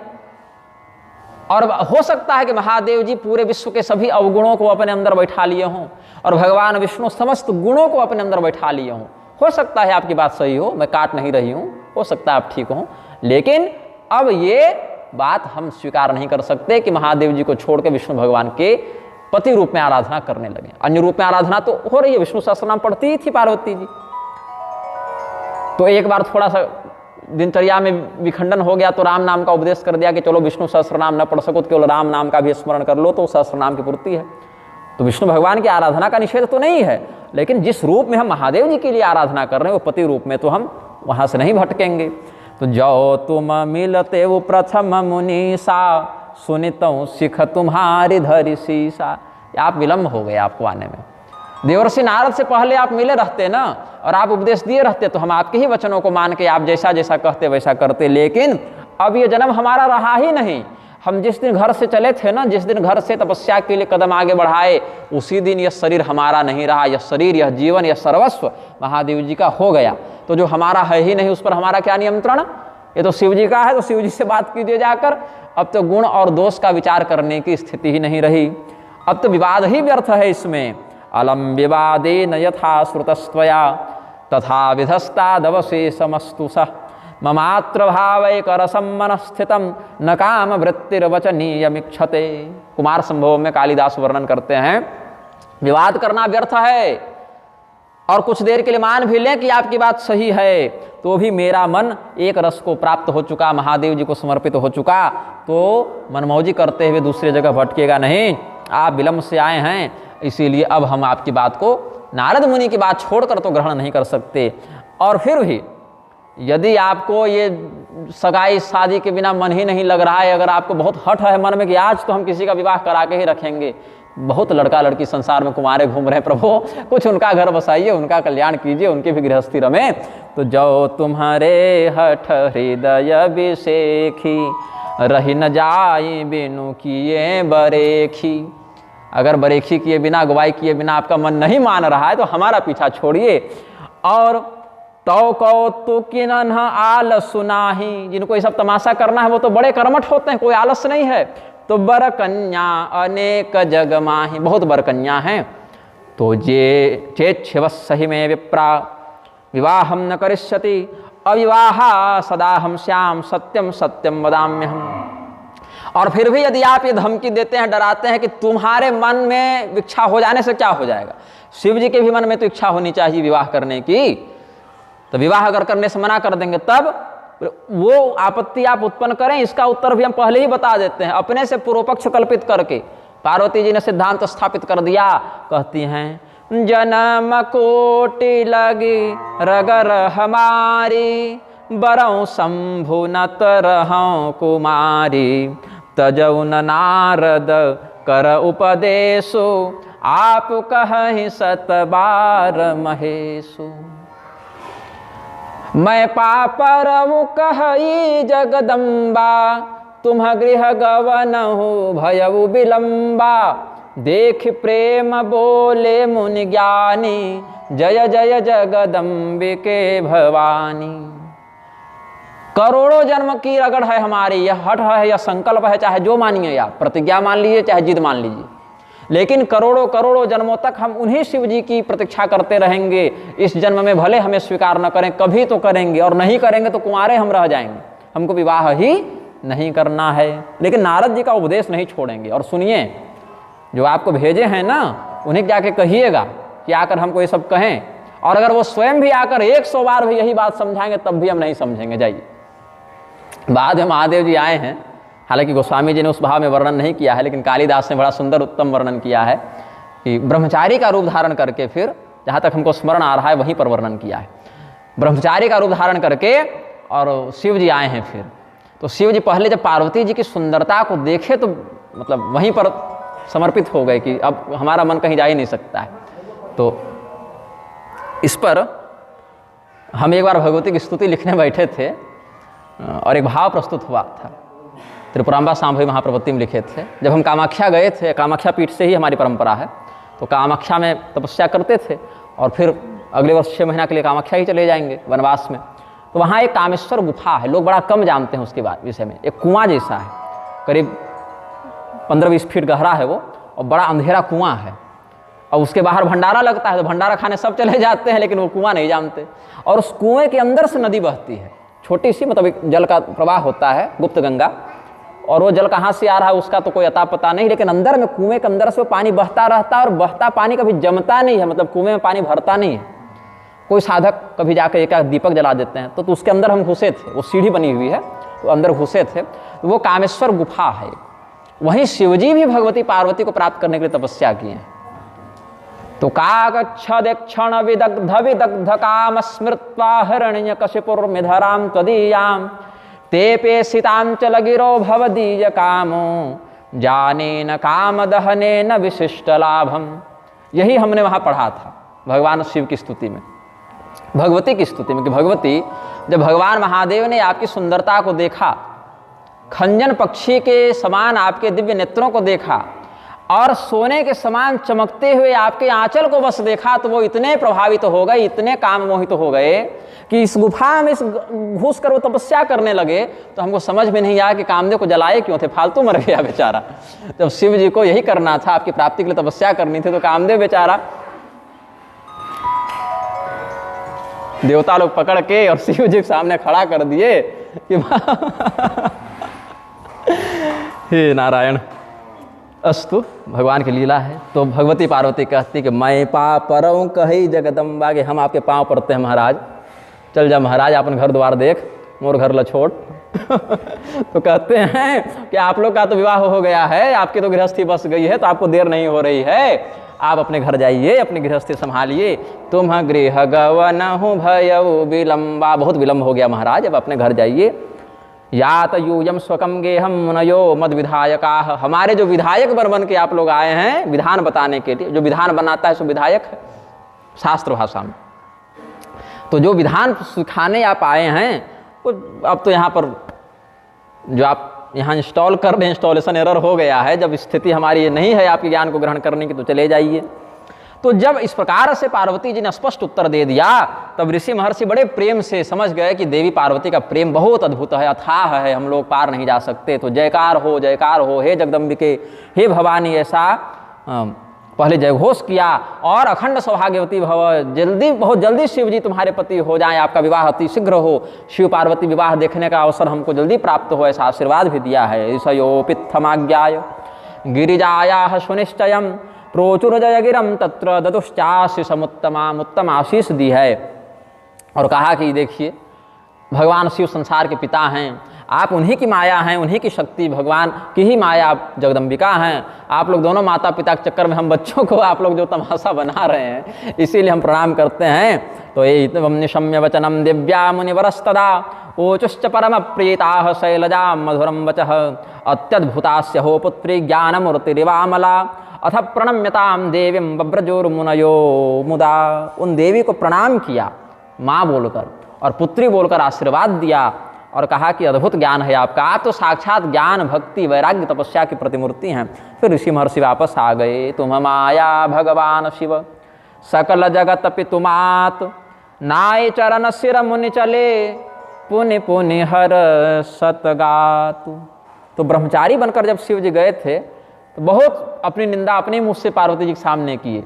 S1: और हो सकता है कि महादेव जी पूरे विश्व के सभी अवगुणों को अपने अंदर बैठा लिए हों और भगवान विष्णु समस्त गुणों को अपने अंदर बैठा लिए हों। हो सकता है आपकी बात सही हो, मैं काट नहीं रही हूं, हो सकता है आप ठीक हों, लेकिन अब ये बात हम स्वीकार नहीं कर सकते कि महादेव जी को छोड़ के विष्णु भगवान के पति रूप में आराधना करने लगे। अन्य रूप में आराधना तो हो रही है, विष्णु सहस्त्रनाम पढ़ती ही थी पार्वती जी। तो एक बार थोड़ा सा दिनचर्या में विखंडन हो गया तो राम नाम का उपदेश कर दिया कि चलो विष्णु सहस्त्रनाम न पढ़ सको तो केवल राम नाम का भी स्मरण कर लो, तो सहस्त्रनाम की पूर्ति है। तो विष्णु भगवान की आराधना का निषेध तो नहीं है, लेकिन जिस रूप में हम महादेव जी के लिए आराधना कर रहे हैं वो पति रूप में, तो हम वहां से नहीं भटकेंगे। तो जो तुम मिलते वो प्रथम मुनीसा, सुनितों सिख तुम्हारी धरि सीसा। आप विलम्ब हो गए आपको आने में। देवर्षि नारद से पहले आप मिले रहते ना और आप उपदेश दिए रहते तो हम आपके ही वचनों को मान के आप जैसा जैसा कहते वैसा करते। लेकिन अब ये जन्म हमारा रहा ही नहीं। हम जिस दिन घर से चले थे ना, जिस दिन घर से तपस्या के लिए कदम आगे बढ़ाए, उसी दिन यह शरीर हमारा नहीं रहा। यह शरीर, यह जीवन, यह सर्वस्व महादेव जी का हो गया। तो जो हमारा है ही नहीं उस पर हमारा क्या नियंत्रण? ये तो शिव जी का है, तो शिव जी से बात कीजिए जाकर। अब तो गुण और दोष का विचार करने की स्थिति ही नहीं रही। अब तो विवाद ही व्यर्थ है इसमें। अलम विवादे न यथा श्रुतस्त्वया तथा विधस्तादवशे समस्तु सह ममात्र भावैक रसम स्थितम न काम वृत्तिर्वचनीयमिक्षते। कुमार संभव में कालिदास वर्णन करते हैं विवाद करना व्यर्थ है, और कुछ देर के लिए मान भी लें कि आपकी बात सही है, तो भी मेरा मन एक रस को प्राप्त हो चुका, महादेव जी को समर्पित हो चुका, तो मनमौजी करते हुए दूसरी जगह भटकेगा नहीं। आप विलम्ब से आए हैं, इसीलिए अब हम आपकी बात को, नारद मुनि की बात छोड़कर तो ग्रहण नहीं कर सकते। और फिर भी यदि आपको ये सगाई शादी के बिना मन ही नहीं लग रहा है, अगर आपको बहुत हठ है मन में कि आज तो हम किसी का विवाह करा के ही रखेंगे, बहुत लड़का लड़की संसार में कुमारे घूम रहे हैं, प्रभु कुछ उनका घर बसाइए, उनका कल्याण कीजिए, उनकी भी गृहस्थी रमे। तो जो तुम्हारे हठ हृदय बिसेखी रही न जाई बिनु किए बरेखी। अगर बरेखी किए बिना, अगुवाई किए बिना आपका मन नहीं मान रहा है तो हमारा पीछा छोड़िए। और तो कौतुकिन आल सुनाही, जिनको ये सब तमाशा करना है वो तो बड़े कर्मठ होते हैं, कोई आलस नहीं है। तो बर कन्या अनेक जग माही, बहुत बर कन्या हैं। तो जे चेच्छिव सही में विप्रा विवाहम न करिष्यति अविवाहा सदा हम श्याम सत्यम सत्यम वदाम्यहम्। और फिर भी यदि आप ये धमकी देते हैं, डराते हैं कि तुम्हारे मन में इच्छा हो जाने से क्या हो जाएगा, शिव जी के भी मन में तो इच्छा होनी चाहिए विवाह करने की। तो विवाह अगर करने से मना कर देंगे तब वो आपत्ति आप उत्पन्न करें, इसका उत्तर भी हम पहले ही बता देते हैं अपने से पूर्व पक्ष कल्पित करके। पार्वती जी ने सिद्धांत स्थापित कर दिया, कहती हैं जन्म कोटि लगी रगर हमारी बरऊ शंभु न तरहु कुमारी तजौ न नारद कर उपदेशो आप कहि सत बार महेशो। मैं पापरऊ कहि जगदम्बा तुम गृह गवन हो भयउ विलंबा। देख प्रेम बोले मुनि ज्ञानी जय जय जगदम्बिके भवानी। करोड़ों जन्म की रगड़ है हमारी, यह हठ है, यह संकल्प है, चाहे जो मानिए आप, प्रतिज्ञा मान लीजिए चाहे जिद मान लीजिए, लेकिन करोड़ों करोड़ों जन्मों तक हम उन्हीं शिव जी की प्रतीक्षा करते रहेंगे। इस जन्म में भले हमें स्वीकार न करें, कभी तो करेंगे, और नहीं करेंगे तो कुंवारे हम रह जाएंगे, हमको विवाह ही नहीं करना है। लेकिन नारद जी का उपदेश नहीं छोड़ेंगे। और सुनिए, जो आपको भेजे हैं ना, उन्हें जाके कहिएगा कि आकर हमको ये सब कहें, और अगर वो स्वयं भी आकर 100 बार भी यही बात समझाएंगे तब भी हम नहीं समझेंगे। जाइए, बाद में महादेव जी आए हैं, हालांकि गोस्वामी जी ने उस भाव में वर्णन नहीं किया है, लेकिन कालिदास ने बड़ा सुंदर उत्तम वर्णन किया है कि ब्रह्मचारी का रूप धारण करके, फिर जहाँ तक हमको स्मरण आ रहा है वहीं पर वर्णन किया है, ब्रह्मचारी का रूप धारण करके और शिव जी आए हैं। फिर तो शिव जी पहले जब पार्वती जी की सुंदरता को देखे तो मतलब वहीं पर समर्पित हो गए कि अब हमारा मन कहीं जा ही नहीं सकता है। तो इस पर हम एक बार भगवती की स्तुति लिखने बैठे थे और एक भाव प्रस्तुत हुआ था, त्रिपुरांबा सांभवी महाप्रवृत्ति में लिखे थे। जब हम कामाख्या गए थे, कामाख्या पीठ से ही हमारी परंपरा है, तो कामाख्या में तपस्या करते थे और फिर अगले वर्ष 6 महीना के लिए कामाख्या ही चले जाएंगे वनवास में। तो वहाँ एक कामेश्वर गुफा है, लोग बड़ा कम जानते हैं उसके विषय में। एक कुआं जैसा है, करीब 15-20 फीट गहरा है वो, और बड़ा अंधेरा कुआं है, और उसके बाहर भंडारा लगता है, तो भंडारा खाने सब चले जाते हैं, लेकिन वो कुआं नहीं जानते। और उस कुएं के अंदर से नदी बहती है, छोटी सी, मतलब एक जल का प्रवाह होता है, गुप्त गंगा, और वो जल कहाँ से आ रहा है उसका तो कोई अता पता नहीं, लेकिन अंदर में कुएं के अंदर से वो पानी बहता रहता है, और बहता पानी कभी जमता नहीं है, मतलब कुएं में पानी भरता नहीं है। कोई साधक कभी जाकर एक दीपक जला देते हैं, तो उसके अंदर हम घुसे थे, वो सीढ़ी बनी हुई है, तो अंदर घुसे थे। तो वो कामेश्वर गुफा है, वहीं शिवजी भी भगवती पार्वती को प्राप्त करने के लिए तपस्या किए हैं। तो कागच्छदेक्षण विदग्ध विदग्ध काम स्मृत्वा हिरण्यकशिपुर्मिधरां त्वदीयां तेपे सीतांचल गिरो भवदीय कामो जानेन काम दहनेन विशिष्ट लाभम। यही हमने वहाँ पढ़ा था भगवान शिव की स्तुति में, भगवती की स्तुति में, कि भगवती जब भगवान महादेव ने आपकी सुंदरता को देखा, खंजन पक्षी के समान आपके दिव्य नेत्रों को देखा और सोने के समान चमकते हुए आपके आंचल को बस देखा, तो वो इतने प्रभावित हो गए, इतने काम मोहित हो गए कि इस गुफा में घुस कर वो तपस्या करने लगे। तो हमको समझ में नहीं आया कि कामदेव को जलाए क्यों थे, फालतू मर गया बेचारा। जब शिव जी को यही करना था, आपकी प्राप्ति के लिए तपस्या करनी थी, तो कामदेव बेचारा देवता लोग पकड़ के और शिव जी के सामने खड़ा कर दिए कि हे नारायण, अस्तु, भगवान की लीला है। तो भगवती पार्वती कहती कि मैं परऊँ कही जगदम्बा, के हम आपके पाँव पड़ते हैं महाराज, चल जा महाराज, अपन घर द्वार देख, मोर घर लछोड़। तो कहते हैं कि आप लोग का तो विवाह हो गया है, आपकी तो गृहस्थी बस गई है, तो आपको देर नहीं हो रही है, आप अपने घर जाइए, अपनी गृहस्थी संभालिए। तुम गृह गवन भयउ विलम्बा, बहुत विलम्ब हो गया महाराज, अब अपने घर जाइए। यात यूयम स्वकम गेहम मुनयो मद विधायका, हमारे जो विधायक बन के आप लोग आए हैं विधान बताने के लिए, जो विधान बनाता है सो विधायक है शास्त्र भाषा में। तो जो विधान सिखाने आप आए हैं, वो अब तो यहाँ पर जो आप यहाँ इंस्टॉल कर रहे हैं, इंस्टॉलेशन एरर हो गया है, जब स्थिति हमारी ये नहीं है आपके ज्ञान को ग्रहण करने की, तो चले जाइए। तो जब इस प्रकार से पार्वती जी ने स्पष्ट उत्तर दे दिया, तब ऋषि महर्षि बड़े प्रेम से समझ गए कि देवी पार्वती का प्रेम बहुत अद्भुत है, अथाह है, हम लोग पार नहीं जा सकते। तो जयकार हो, हे जगदम्बिके, हे भवानी, ऐसा पहले जयघोष किया और अखंड सौभाग्यवती भव, जल्दी, बहुत जल्दी शिव जी तुम्हारे पति हो जाएं, आपका विवाह अति शीघ्र हो, शिव पार्वती विवाह देखने का अवसर हमको जल्दी प्राप्त हो, ऐसा आशीर्वाद भी दिया है। ईशयोपित्थमाज्ञाय गिरिजाया सुनिश्चयम प्रोचुर जय गिरम तत्र ददुश्चाशीषमुत्तमाम, उत्तम आशीष दी है। और कहा कि देखिए, भगवान शिव संसार के पिता हैं, आप उन्हीं की माया हैं, उन्हीं की शक्ति, भगवान की ही माया, आप जगदम्बिका हैं। आप लोग दोनों माता पिता के चक्कर में हम बच्चों को आप लोग जो तमाशा बना रहे हैं, इसीलिए हम प्रणाम करते हैं। तो ये निशम्य वचनम दिव्या मुनिवरस्तदा ओचुश्च परम प्रीता शैलजा मधुरम वचः अत्यद्भुतास्य हो पुत्री ज्ञानमूर्तिरिवामला अथ प्रणम्यताम देवीं बब्रजोर्मुनयो मुदा। उन देवी को प्रणाम किया माँ बोलकर और पुत्री बोलकर आशीर्वाद दिया और कहा कि अद्भुत ज्ञान है आपका, आप तो साक्षात ज्ञान भक्ति वैराग्य तपस्या की प्रतिमूर्ति हैं। फिर ऋषि महर्षि वापस आ गए। तुम माया भगवान शिव सकल जगत पितुमात नाय चरण सिर मुनि चले पुनि पुनि हर सतगातु। तो ब्रह्मचारी बनकर जब शिव जी गए थे तो बहुत अपनी निंदा अपने मुँह से पार्वती जी के सामने किए।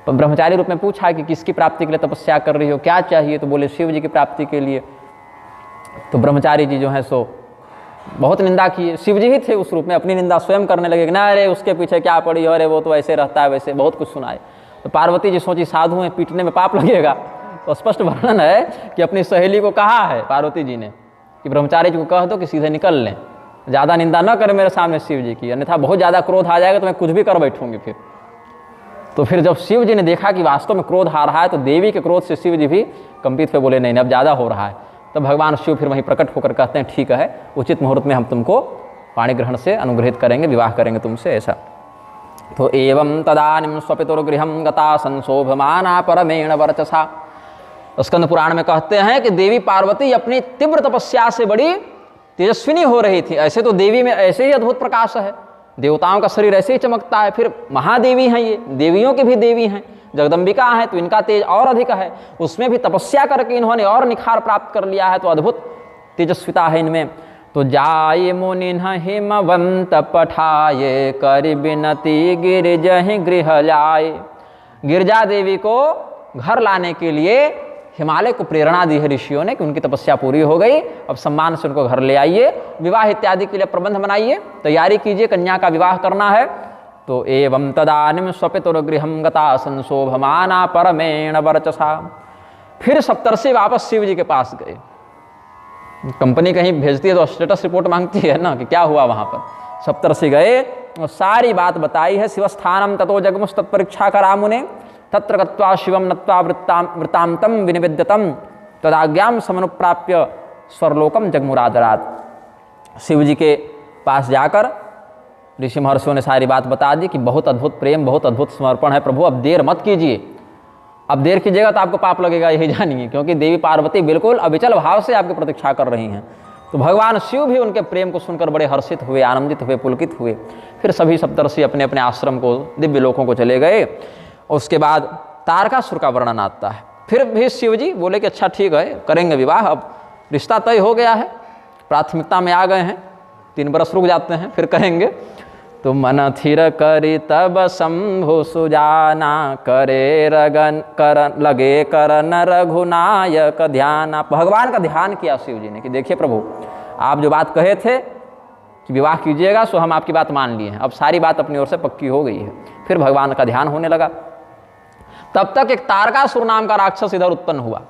S1: तो ब्रह्मचारी रूप में पूछा कि किसकी प्राप्ति के लिए तपस्या कर रही हो, क्या चाहिए? तो बोले शिव जी की प्राप्ति के लिए। तो ब्रह्मचारी जी जो है सो बहुत निंदा किए। शिव जी ही थे उस रूप में, अपनी निंदा स्वयं करने लगे कि ना अरे उसके पीछे क्या पड़ी, अरे वो तो ऐसे रहता है, वैसे बहुत कुछ सुनाए। तो पार्वती जी सोची साधु हैं, पीटने में पाप लगेगा। तो स्पष्ट वर्णन है कि अपनी सहेली को कहा है पार्वती जी ने कि ब्रह्मचारी जी को कह दो कि सीधे निकल लें, ज़्यादा निंदा न करें मेरे सामने शिव जी की, अन्यथा बहुत ज़्यादा क्रोध आ जाएगा तो मैं कुछ भी कर बैठूंगी। फिर तो फिर जब शिव जी ने देखा कि वास्तव में क्रोध आ रहा है, तो देवी के क्रोध से शिव जी भी कंपित हुए, बोले नहीं अब ज़्यादा हो रहा है। तो भगवान शिव फिर वहीं प्रकट होकर कहते हैं ठीक है, उचित मुहूर्त में हम तुमको पाणी ग्रहण से अनुग्रहित करेंगे, विवाह करेंगे तुमसे, ऐसा। तो एवं तदानीं स्वपितुर्गृहं गता संशोभमाना परमेण वर्चसा। स्कंद पुराण में कहते हैं कि देवी पार्वती अपनी तीव्र तपस्या से बड़ी तेजस्विनी हो रही थी। ऐसे तो देवी में ऐसे ही अद्भुत प्रकाश है, देवताओं का शरीर ऐसे ही चमकता है, फिर महादेवी हैं ये, देवियों की भी देवी हैं, जगदम्बिका हैं, तो इनका तेज और अधिक है। उसमें भी तपस्या करके इन्होंने और निखार प्राप्त कर लिया है, तो अद्भुत तेजस्विता है इनमें। तो जाय मुनि हिमवंत पठाये करि बिनती गिरिजहि गृह लाए। गिरजा देवी को घर लाने के लिए हिमालय को प्रेरणा दी है ऋषियों ने कि उनकी तपस्या पूरी हो गई, अब सम्मान से उनको घर ले आइए, विवाह इत्यादि के लिए प्रबंध बनाइए, तैयारी कीजिए, कन्या का विवाह करना है। तो एवं तदानीं स्वपितुर्गृहं गता संशोभमाना परमेण वर्चसा। फिर सप्तर्षि वापस शिव जी के पास गए। कंपनी कहीं भेजती है तो स्टेटस रिपोर्ट मांगती है ना कि क्या हुआ वहाँ पर। सप्तर्षि गए और सारी बात बताई है। शिवस्थानम ततो जगमुष तत्परीक्षा करामुने तत्र गत्वा शिवम नत्वा वृत्तांतम विनिवेद्यतम तदाज्ञाम समनुप्राप्य स्वर्लोकम जगमुरादरात। शिव जी के पास जाकर ऋषि महर्षियों ने सारी बात बता दी कि बहुत अद्भुत प्रेम, बहुत अद्भुत समर्पण है प्रभु, अब देर मत कीजिए, अब देर कीजिएगा तो आपको पाप लगेगा, यही जानिए, क्योंकि देवी पार्वती बिल्कुल अविचल भाव से आपकी प्रतीक्षा कर रही हैं। तो भगवान शिव भी उनके प्रेम को सुनकर बड़े हर्षित हुए, आनंदित हुए, पुलकित हुए। फिर सभी सप्तर्षि अपने अपने आश्रम को, दिव्य लोकों को चले गए। उसके बाद तारकासुर का वर्णन आता है। फिर भी शिव जी बोले कि अच्छा ठीक है, करेंगे विवाह, अब रिश्ता तय हो गया है, प्राथमिकता में आ गए हैं, 3 बरस रुक जाते हैं फिर करेंगे। तो मन थिर करी तब शंभु सुजाना करे रगन करन लगे करन रघुनायक ध्यान। भगवान का ध्यान किया शिव जी ने कि देखिए प्रभु, आप जो बात कहे थे कि विवाह कीजिएगा, सो हम आपकी बात मान लिए हैं, अब सारी बात अपनी ओर से पक्की हो गई है। फिर भगवान का ध्यान होने लगा। तब तक एक तारकासुर नाम का राक्षस इधर उत्पन्न हुआ।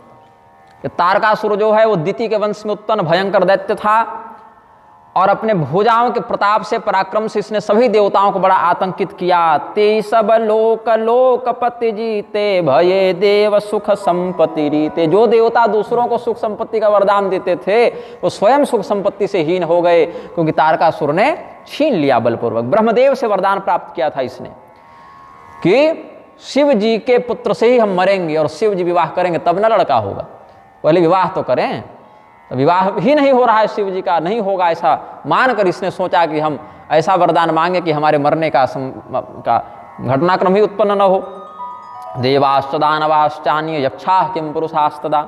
S1: तारकासुर जो है वो दिति के वंश में उत्पन्न भयंकर दैत्य था, और अपने भुजाओं के प्रताप से, पराक्रम से इसने सभी देवताओं को बड़ा आतंकित किया। ते सब लोक लोकपति जीते भये देव सुख संपत्ति रीते। जो देवता दूसरों को सुख संपत्ति का वरदान देते थे वो स्वयं सुख संपत्ति से हीन हो गए, क्योंकि तारकासुर ने छीन लिया बलपूर्वक। ब्रह्मदेव से वरदान प्राप्त किया था इसने कि शिव जी के पुत्र से ही हम मरेंगे और शिव जी विवाह करेंगे तब न लड़का होगा, पहले विवाह तो करें। तो विवाह ही नहीं हो रहा है शिव जी का, नहीं होगा ऐसा मानकर इसने सोचा कि हम ऐसा वरदान मांगे कि हमारे मरने का घटनाक्रम ही उत्पन्न न हो। देवाश्च दानवाश्चान्य यक्षाः किं पुरुषास्तदा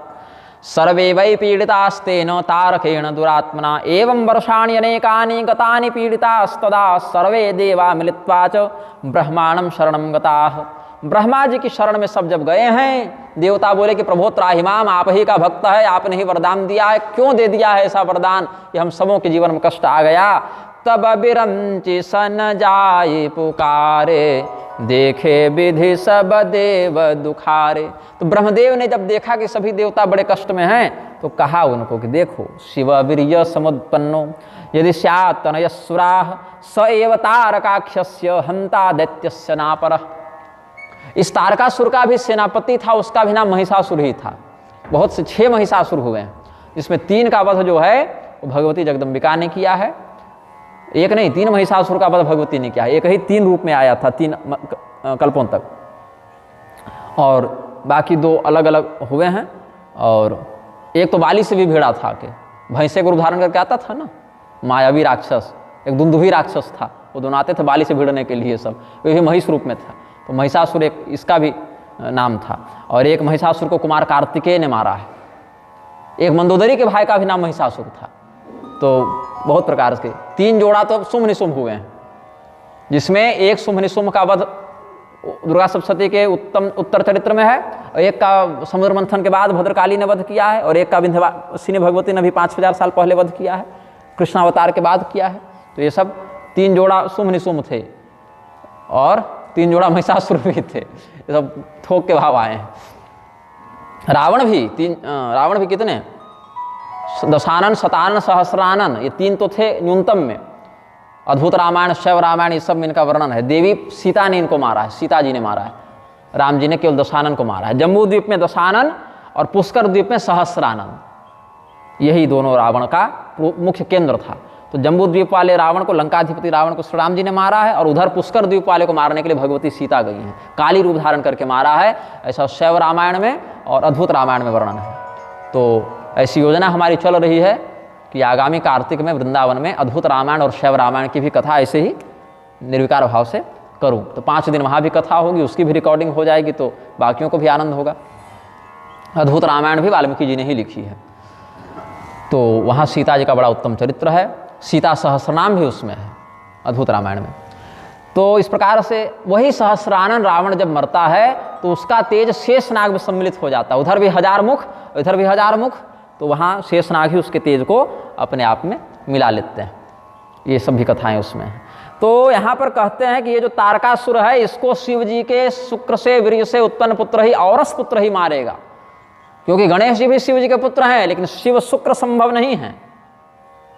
S1: सर्वे वै पीडितास्तेन तारकेण दुरात्मना एवं वर्षाणि अनेकानि गतानि पीडितास्तदा सर्वे देवा मिलित्वा च ब्रह्माणं शरणं गताः। ब्रह्मा जी की शरण में सब जब गए हैं, देवता बोले कि प्रभो त्राहिमाम, आप ही का भक्त है, आपने ही वरदान दिया है, क्यों दे दिया है ऐसा वरदान कि हम सबों के जीवन में कष्ट आ गया। तब बिरंचि सन जाए पुकारे देखे विधि सब देव दुखारे। तो ब्रह्मदेव ने जब देखा कि सभी देवता बड़े कष्ट में हैं, तो कहा उनको कि देखो शिव वीर्य समुत्पन्नो यदि स्यात् तनयस्सुराः स एव तारकाख्यस्य हंता दैत्यस्य नापरः। इस तारकासुर का भी सेनापति था, उसका भी नाम महिषासुर ही था। बहुत से 6 महिषासुर हुए हैं, जिसमें 3 का वध जो है वो भगवती जगदम्बिका ने किया है। एक नहीं, 3 महिषासुर का वध भगवती ने किया है। एक ही 3 रूप में आया था 3 कल्पों तक, और बाकी 2 अलग अलग हुए हैं। और एक तो बाली से भी भिड़ा था कि भैंसे को रूप धारण करके आता था ना, मायावी राक्षस। एक दुंदुभी राक्षस था, वो दोनों आते थे बाली से भिड़ने के लिए, सब वे भी महिष रूप में था। तो महिषासुर एक इसका भी नाम था। और एक महिषासुर को कुमार कार्तिकेय ने मारा है। एक मंदोदरी के भाई का भी नाम महिषासुर था। तो बहुत प्रकार के 3 जोड़ा तो शुंभ निशुंभ हुए हैं, जिसमें एक शुंभ निशुंभ का वध दुर्गा सप्तशती के उत्तर चरित्र में है, और एक का समुद्र मंथन के बाद भद्रकाली ने वध किया है, और एक का विंध्यवासिनी भगवती ने भी 5000 साल पहले वध किया है, कृष्णावतार के बाद किया है। तो ये सब 3 जोड़ा शुंभ निशुंभ थे, और 3 जोड़ा महिषासुर भी थे। ये सब थोक के भाव आए हैं। रावण भी कितने, दशानन शतानन सहस्रानन, ये 3 तो थे न्यूनतम में। अद्भुत रामायण, शैव रामायण, ये सब में इनका वर्णन है। देवी सीता ने इनको मारा है, सीता जी ने मारा है। राम जी ने केवल दशानन को मारा है। जम्बू द्वीप में दशानन और पुष्कर द्वीप में सहस्रानन, यही दोनों रावण का मुख्य केंद्र था। तो जम्बू द्वीप वाले रावण को, लंकाधिपति रावण को श्री राम जी ने मारा है, और उधर पुष्कर द्वीप वाले को मारने के लिए भगवती सीता गई हैं, काली रूप धारण करके मारा है। ऐसा शैव रामायण में और अद्भुत रामायण में वर्णन है। तो ऐसी योजना हमारी चल रही है कि आगामी कार्तिक में वृंदावन में अद्भुत रामायण और शैव रामायण की भी कथा ऐसे ही निर्विकार भाव से करूं। तो 5 दिन वहाँ भी कथा होगी, उसकी भी रिकॉर्डिंग हो जाएगी, तो बाकियों को भी आनंद होगा। अद्भुत रामायण भी वाल्मीकि जी ने ही लिखी है। तो वहाँ सीता जी का बड़ा उत्तम चरित्र है, सीता सहस्रनाम भी उसमें है अद्भुत रामायण में। तो इस प्रकार से वही सहस्रानन रावण जब मरता है तो उसका तेज शेषनाग में सम्मिलित हो जाता है। उधर भी 1000 मुख, इधर भी 1000 मुख, तो वहाँ शेषनाग ही उसके तेज को अपने आप में मिला लेते हैं। ये सब भी कथाएं उसमें हैं। तो यहाँ पर कहते हैं कि ये जो तारकासुर है, इसको शिव जी के शुक्र से, वीर्य से उत्पन्न पुत्र ही, औरस पुत्र ही मारेगा। क्योंकि गणेश जी भी शिव जी के पुत्र हैं, लेकिन शिव शुक्र संभव नहीं है।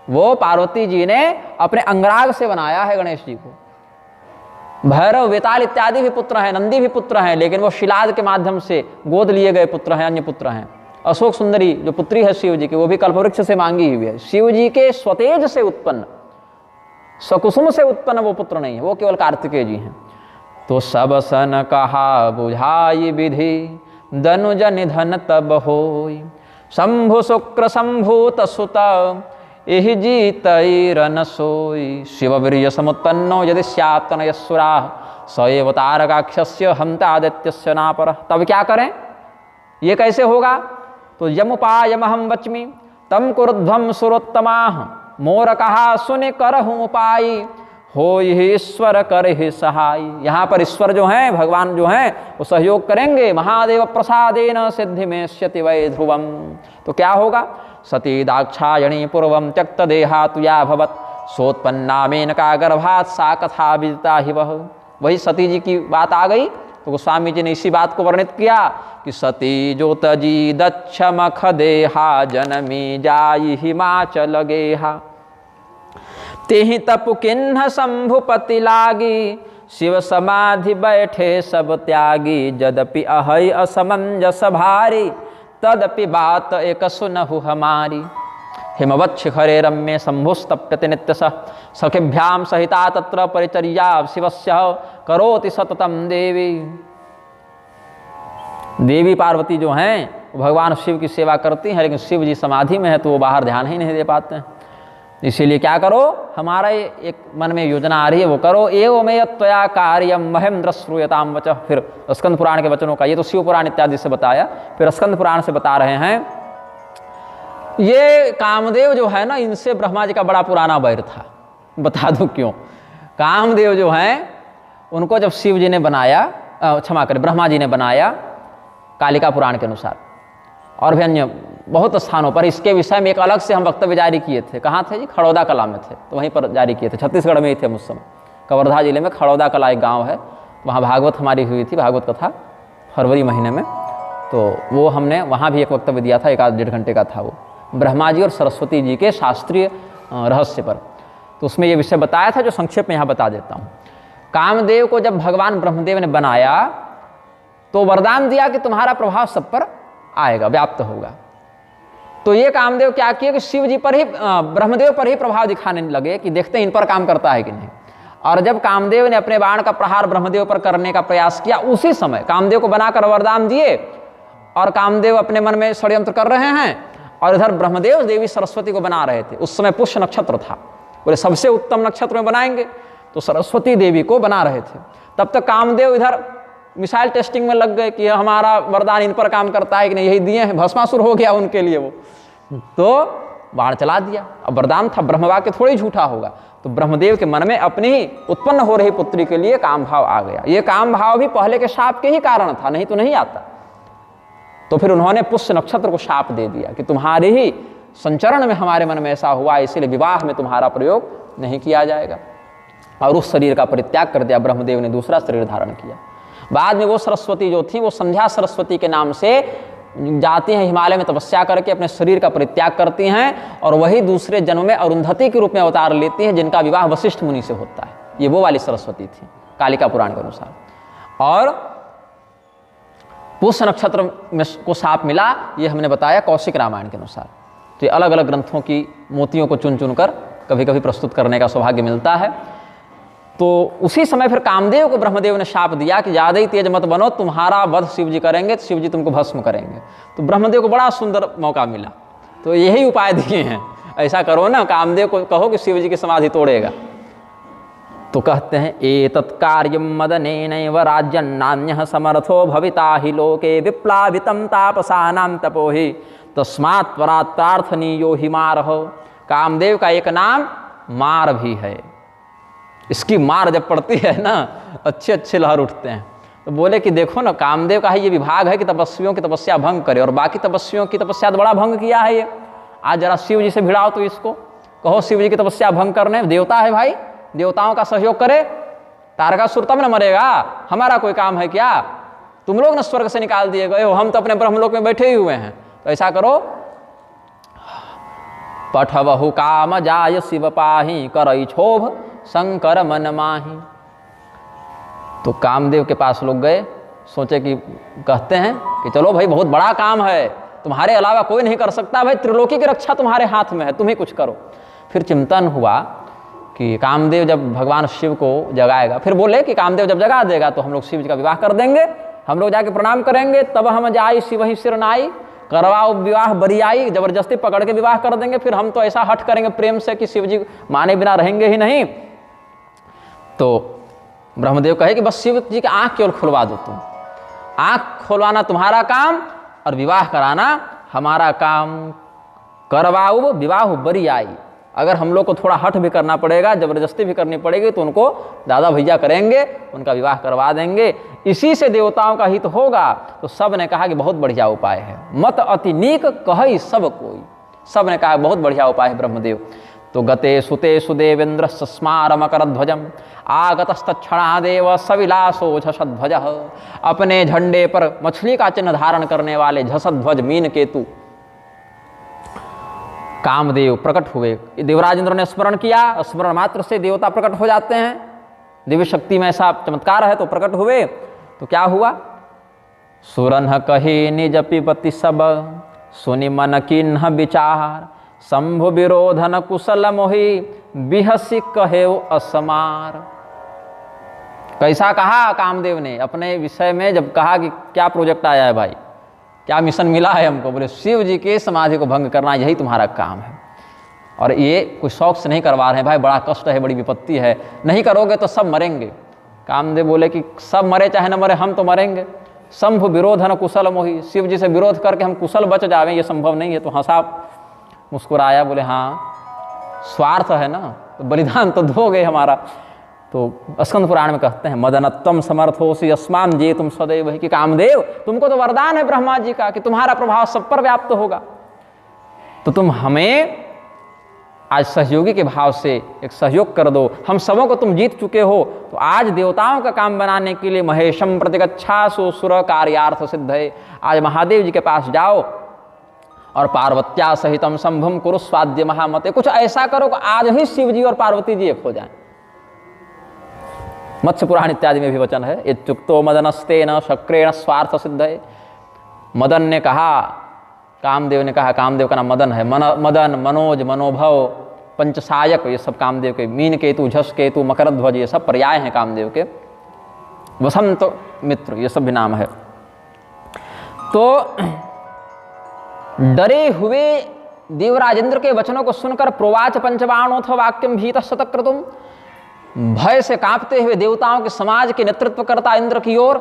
S1: वो पार्वती जी ने अपने अंगराग से बनाया है गणेश जी को। भैरव, वेताल इत्यादि भी पुत्र हैं, नंदी भी पुत्र हैं, लेकिन वो शिलाद के माध्यम से गोद लिए गए पुत्र हैं, अन्य पुत्र हैं। अशोक सुंदरी जो पुत्री है शिव जी की, वो भी कल्पवृक्ष से मांगी हुई है। शिव जी के स्वतेज से उत्पन्न, सकुसुम से उत्पन्न वो पुत्र नहीं है, वो केवल कार्तिकेय जी हैं। तो सब सन कहा बुझाई विधि, दनुज निधन तब होई, शंभु शुक्र संभूत सुत, एहि जीतैरन सोई, शिव वीर्य समुत्पन्नो यदि स्यात् तनयस्सुराः, स एव तारकाख्यस्य हन्ता आदित्यस्य नापरः। तब क्या करें, ये कैसे होगा? तो यमुपायमहं वच्मि तम कुरुध्वं सुरोत्तमाः, मोर कहा सुनि करहूँ उपाय, हो ईश्वर कर ही सहाय। यहाँ पर ईश्वर जो हैं, भगवान जो हैं, वो सहयोग करेंगे। महादेव प्रसादेन सिद्धि में स्यति वै ध्रुवम। तो क्या होगा? सती दाक्षायणी पूर्वम त्यक्त देहातुया भवत, सोत्पन्ना मेनका गर्भात सा कथा विदिता ही वह। वही सती जी की बात आ गई। तो गोस्वामी जी ने इसी बात को वर्णित किया कि सती ज्योतजी दक्ष मख देहा, जनमी जाई हिमाचल गेहा, तेहि तपु किन्ह शंभुपति लागी, शिव समाधि बैठे सब त्यागी, जदपि अहै असमंजस भारी, तदपि बात एक सुनहु हमारी। हिमवत् शिखरे रम्ये शंभुस्तप्यति नित्यशः, सखिभ्याम सहिता तत्र परिचर्या, शिवस्य करोति सततम देवी। देवी पार्वती जो हैं भगवान शिव की सेवा करती हैं, लेकिन शिव जी समाधि में है तो वो बाहर ध्यान ही नहीं दे पाते हैं। इसीलिए क्या करो, हमारा एक मन में योजना आ रही है, वो करो। एवमेय त्वया कार्यम महेंद्र श्रूयताम वचः। फिर स्कंद पुराण के वचनों का, ये तो शिव पुराण इत्यादि से बताया, फिर स्कंद पुराण से बता रहे हैं। ये कामदेव जो है ना, इनसे ब्रह्मा जी का बड़ा पुराना वैर था। बता दूं क्यों। कामदेव जो हैं उनको जब शिव जी ने बनाया, क्षमा करें, ब्रह्मा जी ने बनाया कालिका पुराण के अनुसार, और भी अन्य बहुत स्थानों पर इसके विषय में एक अलग से हम वक्तव्य जारी किए थे। कहाँ थे जी? खड़ौदा कला में थे, तो वहीं पर जारी किए थे। छत्तीसगढ़ में ही थे उस समय, कवर्धा जिले में खड़ौदा कला एक गांव है, वहाँ भागवत हमारी हुई थी, भागवत कथा फरवरी महीने में। तो वो हमने वहाँ भी एक वक्तव्य दिया था, 1-1.5 घंटे का था वो, ब्रह्मा जी और सरस्वती जी के शास्त्रीय रहस्य पर। तो उसमें ये विषय बताया था, जो संक्षेप में यहाँ बता देता हूँ। कामदेव को जब भगवान ब्रह्मदेव ने बनाया तो वरदान दिया कि तुम्हारा प्रभाव सब पर आएगा, व्याप्त होगा। तो ये कामदेव क्या किए कि शिव जी पर ही, ब्रह्मदेव पर ही प्रभाव दिखाने लगे कि देखते हैं इन पर काम करता है कि नहीं। और जब कामदेव ने अपने बाण का प्रहार ब्रह्मदेव पर करने का प्रयास किया, उसी समय कामदेव को बनाकर वरदान दिए, और कामदेव अपने मन में षड्यंत्र कर रहे हैं, और इधर ब्रह्मदेव देवी सरस्वती को बना रहे थे। उस समय पुष्य नक्षत्र था, बोले सबसे उत्तम नक्षत्र में बनाएंगे, तो सरस्वती देवी को बना रहे थे। तब तक कामदेव इधर मिसाइल टेस्टिंग में लग गए कि हमारा वरदान इन पर काम करता है कि नहीं, यही दिए हैं। भस्मासुर हो गया उनके लिए वो, तो बाण चला दिया। अब वरदान था, ब्रह्मवाक्य थोड़ी झूठा होगा। तो ब्रह्मदेव के मन में अपनी ही उत्पन्न हो रही पुत्री के लिए काम भाव आ गया। ये काम भाव भी पहले के शाप के ही कारण था, नहीं तो नहीं आता। तो फिर उन्होंने पुष्य नक्षत्र को शाप दे दिया कि तुम्हारे ही संचरण में हमारे मन में ऐसा हुआ, इसीलिए विवाह में तुम्हारा प्रयोग नहीं किया जाएगा। और उस शरीर का परित्याग कर दिया। ब्रह्मदेव ने दूसरा शरीर धारण किया। बाद में वो सरस्वती जो थी, वो संध्या सरस्वती के नाम से जाती हैं हिमालय में, तपस्या करके अपने शरीर का परित्याग करती हैं, और वही दूसरे जन्म में अरुंधति के रूप में अवतार लेती हैं, जिनका विवाह वशिष्ठ मुनि से होता है। ये वो वाली सरस्वती थी कालिका पुराण के अनुसार। और पुष नक्षत्र में को साप मिला, ये हमने बताया कौशिक रामायण के अनुसार। तो ये अलग अलग ग्रंथों की मोतियों को चुन चुन कर कभी कभी प्रस्तुत करने का सौभाग्य मिलता है। तो उसी समय फिर कामदेव को ब्रह्मदेव ने शाप दिया कि ज़्यादा ही तेज मत बनो, तुम्हारा वध शिव जी करेंगे तो शिव जी तुमको भस्म करेंगे। तो ब्रह्मदेव को बड़ा सुंदर मौका मिला, तो यही उपाय दिए हैं, ऐसा करो ना, कामदेव को कहो कि शिव जी की समाधि तोड़ेगा। तो कहते हैं एतत् कार्यं मदनेनैव राज्यन्नान्यः समर्थो भविता हि लोके विप्लावितं तापसानां तपो हि तस्मात् परात् प्रार्थनीयो हि मारः। कामदेव का एक नाम मार भी है। इसकी मार जब पड़ती है ना, अच्छे अच्छे लहर उठते हैं। तो बोले कि देखो ना, कामदेव का ही ये विभाग है कि तपस्वियों की तपस्या भंग करे, और बाकी तपस्वियों की तपस्या तो बड़ा भंग किया है ये। आज जरा शिव जी से भिड़ाओ तो इसको, कहो शिव जी की तपस्या भंग करने, देवता है भाई, देवताओं का सहयोग करे, तारकासुर तब न मरेगा, हमारा कोई काम है क्या? तुम लोग न स्वर्ग से निकाल दिए गए हो, हम तो अपने ब्रह्मलोक में बैठे ही हुए हैं। तो ऐसा करो, पठवहु काम जाय शिव पाहि करई क्षोभ शंकर मन माही। तो कामदेव के पास लोग गए, सोचे कि कहते हैं कि चलो भाई बहुत बड़ा काम है, तुम्हारे अलावा कोई नहीं कर सकता भाई, त्रिलोकी की रक्षा तुम्हारे हाथ में है, तुम ही कुछ करो। फिर चिंतन हुआ कि कामदेव जब भगवान शिव को जगाएगा, फिर बोले कि कामदेव जब जगा देगा तो हम लोग शिव जी का विवाह कर देंगे, हम लोग जाके प्रणाम करेंगे, तब हम जाई शिव ही सिर नाई, करवाओ विवाह बरियाई, जबरदस्ती पकड़ के विवाह कर देंगे। फिर हम तो ऐसा हट करेंगे प्रेम से कि शिव जी माने बिना रहेंगे ही नहीं। तो ब्रह्मदेव कहे कि बस शिव जी की आंख केवल खुलवा दो, तुम आंख खुलवाना तुम्हारा काम और विवाह कराना हमारा काम। करवाओ विवाह बरियाई, अगर हम लोग को थोड़ा हट भी करना पड़ेगा, जबरदस्ती भी करनी पड़ेगी, तो उनको दादा भैया करेंगे, उनका विवाह करवा देंगे, इसी से देवताओं का हित होगा। तो सब ने कहा कि बहुत बढ़िया उपाय है, मत अति नीक कही सब कोई, सब ने कहा बहुत बढ़िया उपाय है ब्रह्मदेव। तो गते सुते सुदेवेंद्र स्मार मकर ध्वजम आगतस्तक्षणादेव सविलासो झसध्वज। अपने झंडे पर मछली का चिन्ह धारण करने वाले झसध्वज मीन केतु कामदेव प्रकट हुए। देवराज इंद्र ने स्मरण किया, स्मरण मात्र से देवता प्रकट हो जाते हैं, दिव्य शक्ति में ऐसा चमत्कार है, तो प्रकट हुए। तो क्या हुआ? सुरन कही निज पिपति सब सुनि मन किन्ह विचार, शंभु विरोधन कुशल मोहि बिहसी कहे असमार। कैसा कहा कामदेव ने अपने विषय में, जब कहा कि क्या प्रोजेक्ट आया है भाई, क्या मिशन मिला है हमको? बोले शिव जी के समाधि को भंग करना, यही तुम्हारा काम है। और ये कुछ शौक से नहीं करवा रहे हैं भाई, बड़ा कष्ट है, बड़ी विपत्ति है, नहीं करोगे तो सब मरेंगे। कामदेव बोले कि सब मरे चाहे न मरे, हम तो मरेंगे। शंभु विरोधन कुशल मोहि, शिव जी से विरोध करके हम कुशल बच जावें, ये संभव नहीं है। तो हंसा, मुस्कुराया, बोले हाँ स्वार्थ है ना, तो बलिदान तो दोगे हमारा। तो स्कंद पुराण में कहते हैं मदनत्वम समर्थोसी अस्मान जे तुम सदैव, कि कामदेव तुमको तो वरदान है ब्रह्मा जी का कि तुम्हारा प्रभाव सब पर व्याप्त होगा, तो तुम हमें आज सहयोगी के भाव से एक सहयोग कर दो, हम सबों को तुम जीत चुके हो। तो आज देवताओं का काम बनाने के लिए महेशम प्रतिगच्छासु सुर कार्यार्थ सिद्ध है। आज महादेव जी के पास जाओ और पार्वत्या सहितम शंभुम कुरु स्वाद्य महामते, कुछ ऐसा करो कि आज ही शिव जी और पार्वती जी एक हो जाएं। मत्स्य पुराण इत्यादि में भी वचन है, इत्युक्तो मदनस्तेन शक्रेण स्वार्थ सिद्ध है। मदन ने कहा, कामदेव ने कहा, कामदेव का नाम मदन है, मदन, मनोज, मनोभव, पंचसायक, ये सब कामदेव के, मीन केतु, झस केतु, मकर ध्वज, ये सब पर्याय हैं कामदेव के। वसंत मित्र, ये सब भी नाम है। तो डरे हुए देवराजेंद्र के वचनों को सुनकर प्रोवाच पंचबाणोथ वाक्यम भीत शतक्रतुम, भय से कांपते हुए देवताओं के समाज के नेतृत्व करता इंद्र की ओर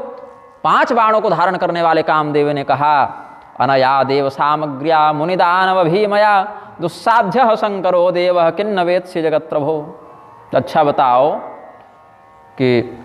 S1: 5 बाणों को धारण करने वाले कामदेव ने कहा, अनया देव सामग्र्या मुनिदानव भीमया दुस्साध्य शंकरो देव किन्न वेत्स्य जगत प्रभो। अच्छा बताओ कि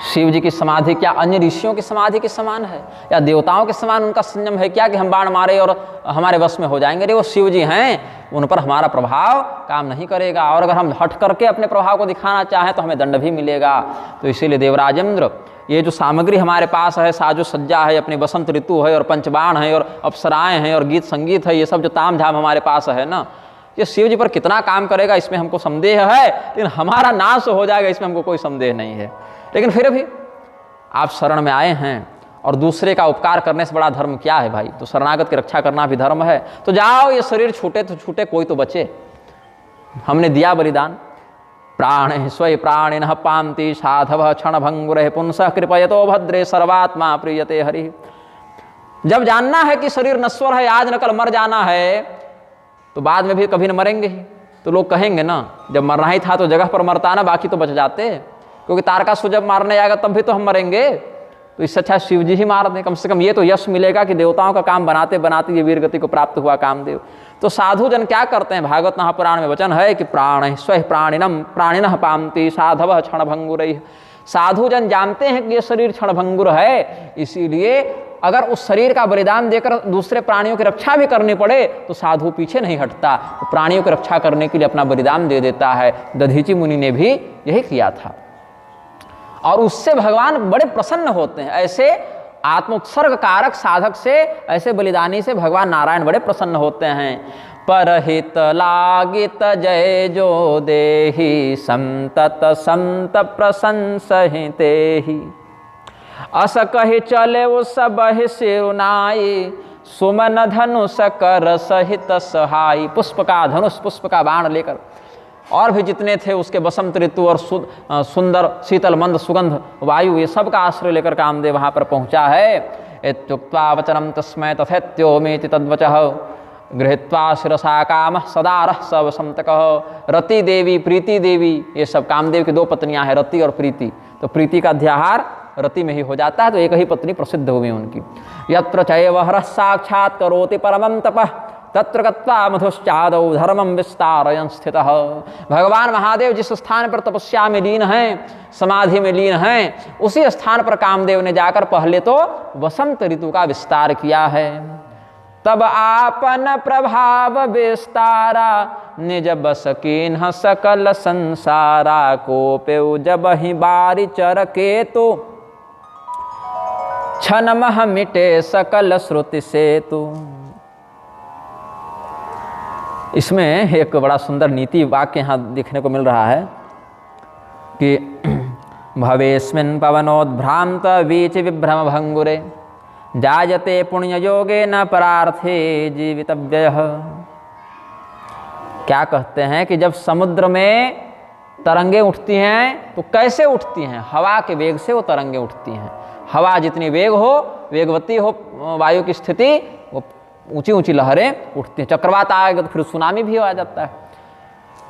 S1: शिव जी की समाधि क्या अन्य ऋषियों की समाधि के समान है, या देवताओं के समान उनका संयम है क्या कि हम बाण मारे और हमारे वश में हो जाएंगे? अरे वो शिव जी हैं, उन पर हमारा प्रभाव काम नहीं करेगा, और अगर हम हट करके अपने प्रभाव को दिखाना चाहें तो हमें दंड भी मिलेगा। तो इसीलिए देवराजेंद्र, ये जो सामग्री हमारे पास है, साजो सज्जा है, अपने बसंत ऋतु है और पंचबाण है और अप्सराएं हैं और गीत संगीत है, ये सब जो ताम झाम हमारे पास है ना, ये शिव जी पर कितना काम करेगा इसमें हमको संदेह है, लेकिन हमारा नाश हो जाएगा इसमें हमको कोई संदेह नहीं है। लेकिन फिर भी आप शरण में आए हैं और दूसरे का उपकार करने से बड़ा धर्म क्या है भाई? तो शरणागत की रक्षा करना भी धर्म है। तो जाओ, ये शरीर छूटे तो छूटे, कोई तो बचे। हमने दिया बलिदान। प्राण स्वय प्राणिनः पान्ति साधवः क्षणभंगुरः पुंसः कृपयतो भद्रे सर्वात्मा प्रीयते हरि। जब जानना है कि शरीर नश्वर है, आज न कल मर जाना है, तो बाद में भी कभी न मरेंगे ही। तो लोग कहेंगे ना, जब मरना ही था तो जगह पर मरता ना, बाकी तो बच जाते, क्योंकि तारकासुर जब मारने आएगा तब भी तो हम मरेंगे। तो इससे अच्छा शिव जी ही मार दें, कम से कम ये तो यश मिलेगा कि देवताओं का काम बनाते बनाते ये वीर गति को प्राप्त हुआ कामदेव। तो साधु जन क्या करते हैं? भागवत महापुराण में वचन है कि प्राण स्वयं प्राणिनः पान्ति साधवः क्षणभंगुरैः। साधु जन जानते हैं कि ये शरीर क्षणभंगुर है, इसीलिए अगर उस शरीर का बलिदान देकर दूसरे प्राणियों की रक्षा भी करनी पड़े तो साधु पीछे नहीं हटता, तो प्राणियों की रक्षा करने के लिए अपना बलिदान दे देता है। दधीचि मुनि ने भी यही किया था और उससे भगवान बड़े प्रसन्न होते हैं। ऐसे आत्मोत्सर्ग कारक साधक से, ऐसे बलिदानी से भगवान नारायण बड़े प्रसन्न होते हैं। परहित लागित जय जो देहि संतत संत प्रशंसहि तेहि। अस कहि चले वो सब सिरुनाई सुमन धनुष कर सहित सहाई। पुष्प का धनुष, पुष्प का बाण लेकर और भी जितने थे उसके बसंत ऋतु और सुंदर शीतल मंद सुगंध वायु, ये सब का आश्रय लेकर कामदेव वहाँ पर पहुँचा है। इत्युक्त्वा वचनम तस्मै तथैत्योमेति तद्वचः गृहीत्वा शिरसा कामः सदारः स वसंतकः। रति देवी, प्रीति देवी, ये सब कामदेव की दो पत्नियां हैं, रति और प्रीति। तो प्रीति का अध्याहार रति में ही हो जाता है, तो एक ही पत्नी प्रसिद्ध हुई उनकी। यत्र चैव हरः साक्षात् करोति परमं तपः तत्र गत्वा मधुश्चादौ धर्मं विस्तारयन् स्थितः। भगवान महादेव जिस स्थान पर तपस्या में लीन हैं, समाधि में लीन हैं, उसी स्थान पर कामदेव ने जाकर पहले तो वसंत ऋतु का विस्तार किया है। तब आपन प्रभाव विस्तारा निज बस कीन्ह सकल संसारा। कोपेउ जब ही बारी चर के तो क्षण मह मिटे सकल श्रुति सेतु। इसमें एक बड़ा सुंदर नीति वाक्य यहाँ देखने को मिल रहा है कि भवेस्मिन् पवनोद्भ्रांत वीच विभ्रम भंगुरे जायते पुण्य योगे न परार्थे जीवितव्यः। क्या कहते हैं कि जब समुद्र में तरंगे उठती हैं तो कैसे उठती हैं? हवा के वेग से वो तरंगे उठती हैं। हवा जितनी वेग हो, वेगवती हो वायु की स्थिति, वो ऊंची ऊंची लहरें उठती हैं। चक्रवात आएगा तो फिर सुनामी भी आ जाता है।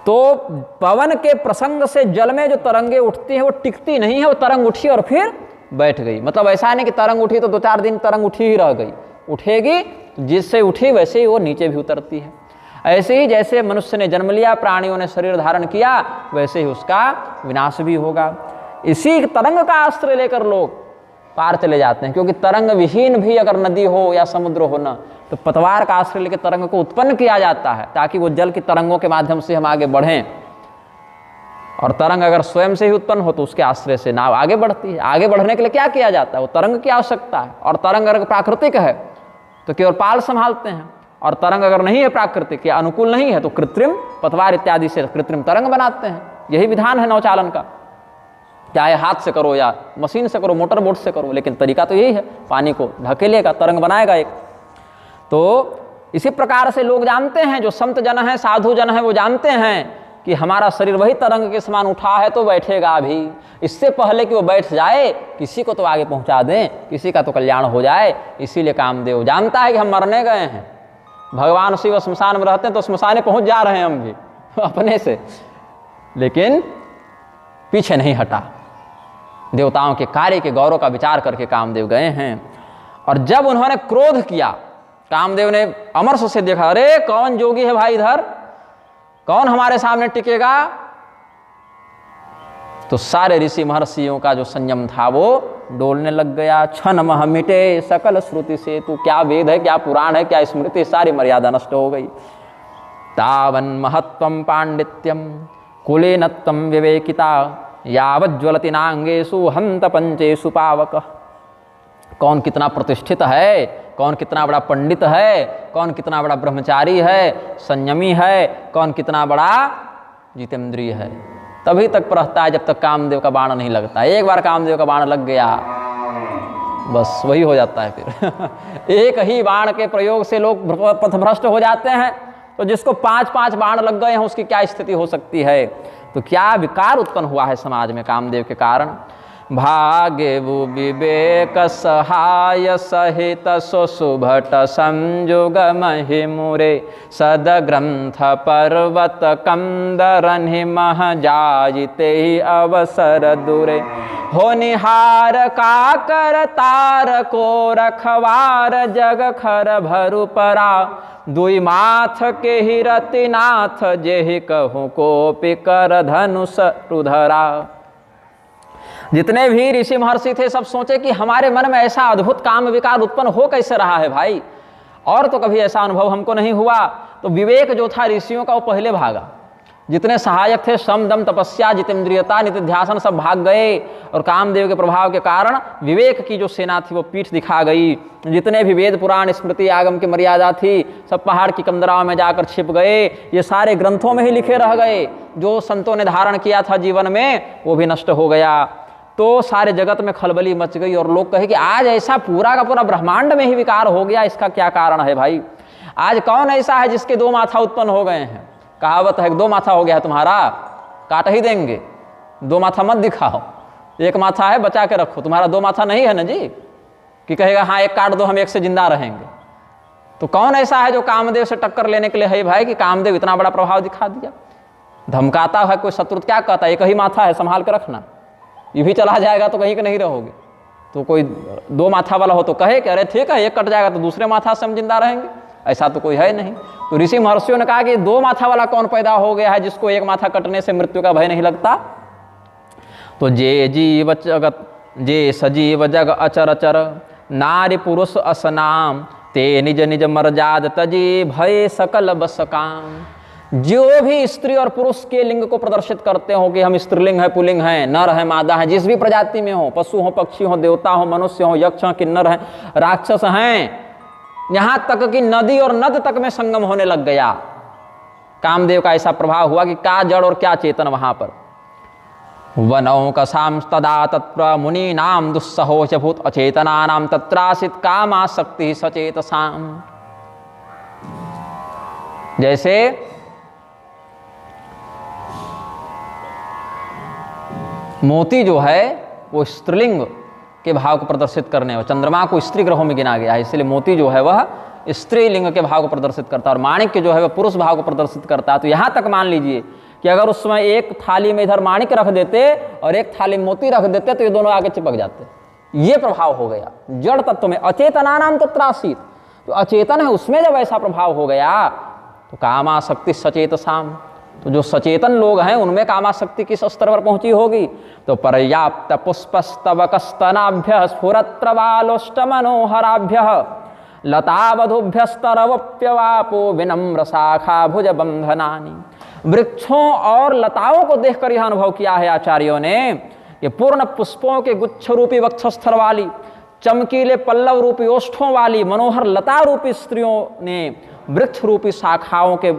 S1: तो पवन के प्रसंग से जल में जो तरंगे उठती हैं वो टिकती नहीं है, वो तरंग उठी और फिर बैठ गई। मतलब ऐसा नहीं कि तरंग उठी तो 2-4 दिन तरंग उठी ही रह गई, उठेगी, जिससे उठी वैसे ही वो नीचे भी उतरती है। ऐसे ही जैसे मनुष्य ने जन्म लिया, प्राणियों ने शरीर धारण किया, वैसे ही उसका विनाश भी होगा। इसी तरंग का आश्रय लेकर लोग पार चले जाते हैं, क्योंकि तरंग विहीन भी अगर नदी हो या समुद्र हो ना, तो पतवार का आश्रय लेकर तरंग को उत्पन्न किया जाता है ताकि वो जल की तरंगों के माध्यम से हम आगे बढ़ें। और तरंग अगर स्वयं से ही उत्पन्न हो तो उसके आश्रय से नाव आगे बढ़ती है। आगे बढ़ने के लिए क्या किया जाता है? वो तरंग की आवश्यकता है। और तरंग अगर प्राकृतिक है तो केवल पाल संभालते हैं, और तरंग अगर नहीं है प्राकृतिक या अनुकूल नहीं है तो कृत्रिम पतवार इत्यादि से कृत्रिम तरंग बनाते हैं। यही विधान है नौचालन का, चाहे हाथ से करो या मशीन से करो, मोटर बोट से करो, लेकिन तरीका तो यही है, पानी को ढकेलेगा, तरंग बनाएगा एक। तो इसी प्रकार से लोग जानते हैं, जो संत जन हैं, साधु जन हैं, वो जानते हैं कि हमारा शरीर वही तरंग के समान उठा है तो बैठेगा भी। इससे पहले कि वो बैठ जाए, किसी को तो आगे पहुंचा दें, किसी का तो कल्याण हो जाए। इसीलिए कामदेव जानता है कि हम मरने गए हैं। भगवान शिव श्मशान में रहते हैं तो श्मशाने पहुंच जा रहे हैं हम भी अपने से, लेकिन पीछे नहीं हटा। देवताओं के कार्य के गौरव का विचार करके कामदेव गए हैं। और जब उन्होंने क्रोध किया, कामदेव ने अमरस से देखा, अरे कौन जोगी है भाई इधर, कौन हमारे सामने टिकेगा? तो सारे ऋषि महर्षियों का जो संयम था वो डोलने लग गया। क्षण मह मिटे सकल श्रुति से। तू क्या वेद है, क्या पुराण है, क्या स्मृति, सारी मर्यादा नष्ट हो गई। तावन महत्वम पांडित्यम कुलीनत्वम विवेकिता यावज्ज्वलति नांगेषु हंत पंचेषु पावक। कौन कितना प्रतिष्ठित है, कौन कितना बड़ा पंडित है, कौन कितना बड़ा ब्रह्मचारी है, संयमी है, कौन कितना बड़ा जितेंद्रिय है, तभी तक रहता है जब तक कामदेव का बाण नहीं लगता। एक बार कामदेव का बाण लग गया बस वही हो जाता है फिर। एक ही बाण के प्रयोग से लोग पथभ्रष्ट हो जाते हैं, तो जिसको 5-5 बाण लग गए हैं उसकी क्या स्थिति हो सकती है। तो क्या विकार उत्पन्न हुआ है समाज में कामदेव के कारण। भाग्य विवेक सहाय सहित सुभट संजुग महिमुरे सद ग्रंथ पर्वत कंदरनि मह जायते अवसर दुरे हो निहार काकर तार को रखवार जग खर भरु परा दुई माथ के ही रतिनाथ जेहि कहूँ कोपि कर धनुष रुधरा। जितने भी ऋषि महर्षि थे सब सोचे कि हमारे मन में ऐसा अद्भुत काम विकार उत्पन्न हो कैसे रहा है भाई, और तो कभी ऐसा अनुभव हमको नहीं हुआ। तो विवेक जो था ऋषियों का वो पहले भागा। जितने सहायक थे सम दम तपस्या जितेंद्रियता नितिध्यासन सब भाग गए, और कामदेव के प्रभाव के कारण विवेक की जो सेना थी वो पीठ दिखा गई। जितने भी वेद पुराण स्मृति आगम की मर्यादा थी सब पहाड़ की कंदराओं में जाकर छिप गए। ये सारे ग्रंथों में ही लिखे रह गए, जो संतों ने धारण किया था जीवन में वो भी नष्ट हो गया। तो सारे जगत में खलबली मच गई, और लोग कहे कि आज ऐसा पूरा का पूरा ब्रह्मांड में ही विकार हो गया, इसका क्या कारण है भाई। आज कौन ऐसा है जिसके 2 माथा उत्पन्न हो गए हैं। कहावत है 2 माथा हो गया है तुम्हारा, काट ही देंगे। 2 माथा मत दिखाओ, 1 माथा है बचा के रखो। तुम्हारा 2 माथा नहीं है ना जी कि कहेगा हाँ 1 काट दो हम 1 से जिंदा रहेंगे। तो कौन ऐसा है जो कामदेव से टक्कर लेने के लिए है भाई कि कामदेव इतना बड़ा प्रभाव दिखा दिया। धमकाता है कोई शत्रु क्या कहता है, 1 ही माथा है संभाल कर रखना, ये भी चला जाएगा तो कहीं के नहीं रहोगे। तो कोई 2 माथा वाला हो तो कहे कि अरे ठीक है 1 कट जाएगा तो दूसरे माथा से हम जिंदा रहेंगे, ऐसा तो कोई है नहीं। तो ऋषि महर्षियों ने कहा कि 2 माथा वाला कौन पैदा हो गया है जिसको 1 माथा कटने से मृत्यु का भय नहीं लगता। तो जे जीव जगत जे सजीव जग अचर अचर नारी पुरुष असनाम ते निज निज मर्जाद तजी भय सकल बस काम। जो भी स्त्री और पुरुष के लिंग को प्रदर्शित करते हो कि हम स्त्रीलिंग है पुल्लिंग है नर है मादा है, जिस भी प्रजाति में हो, पशु हो पक्षी हो देवता हो मनुष्य हो यक्ष हो किन्नर है राक्षस हैं, यहां तक कि नदी और नद तक में संगम होने लग गया। कामदेव का ऐसा प्रभाव हुआ कि क्या जड़ और क्या चेतन वहां पर। वनौ कसाम तदा तत्र मुनि नाम दुस्सहो च भूत अचेतना नाम तत्रासित कामासक्ति सचेतसाम। जैसे मोती जो है वो स्त्रीलिंग के भाव को प्रदर्शित करने, चंद्रमा को स्त्री ग्रहों में गिना गया है, इसलिए मोती जो है वह स्त्रीलिंग के भाव को प्रदर्शित करता है, और माणिक्य जो है वह पुरुष भाव को प्रदर्शित करता है। तो यहाँ तक मान लीजिए कि अगर उस समय 1 थाली में इधर माणिक्य रख देते और 1 थाली में मोती रख देते तो ये दोनों आगे चिपक जाते। ये प्रभाव हो गया जड़ तत्व में। अचेतना नाम तत्रासीत, तो अचेतन है उसमें जब ऐसा प्रभाव हो गया तो कामासक्ति सचेतसाम, तो जो सचेतन लोग हैं उनमें कामासक्ति किस स्तर पर पहुंची होगी। तो पर्याप्त पुष्पस्तवकस्तनाभ्य स्फुरत्रवालोष्ट मनोहराभ्य लतावधुभ्यस्तरवप्यवापो विनम्र शाखा भुज बंधनानि। वृक्षों और लताओं को देखकर यह अनुभव किया है आचार्यों ने कि पूर्ण पुष्पों के गुच्छ रूपी वक्षस्थल वाली, चमकीले पल्लव रूपी ओष्ठों वाली मनोहर लता रूपी स्त्रियों ने वृक्ष रूपी शाखाओं के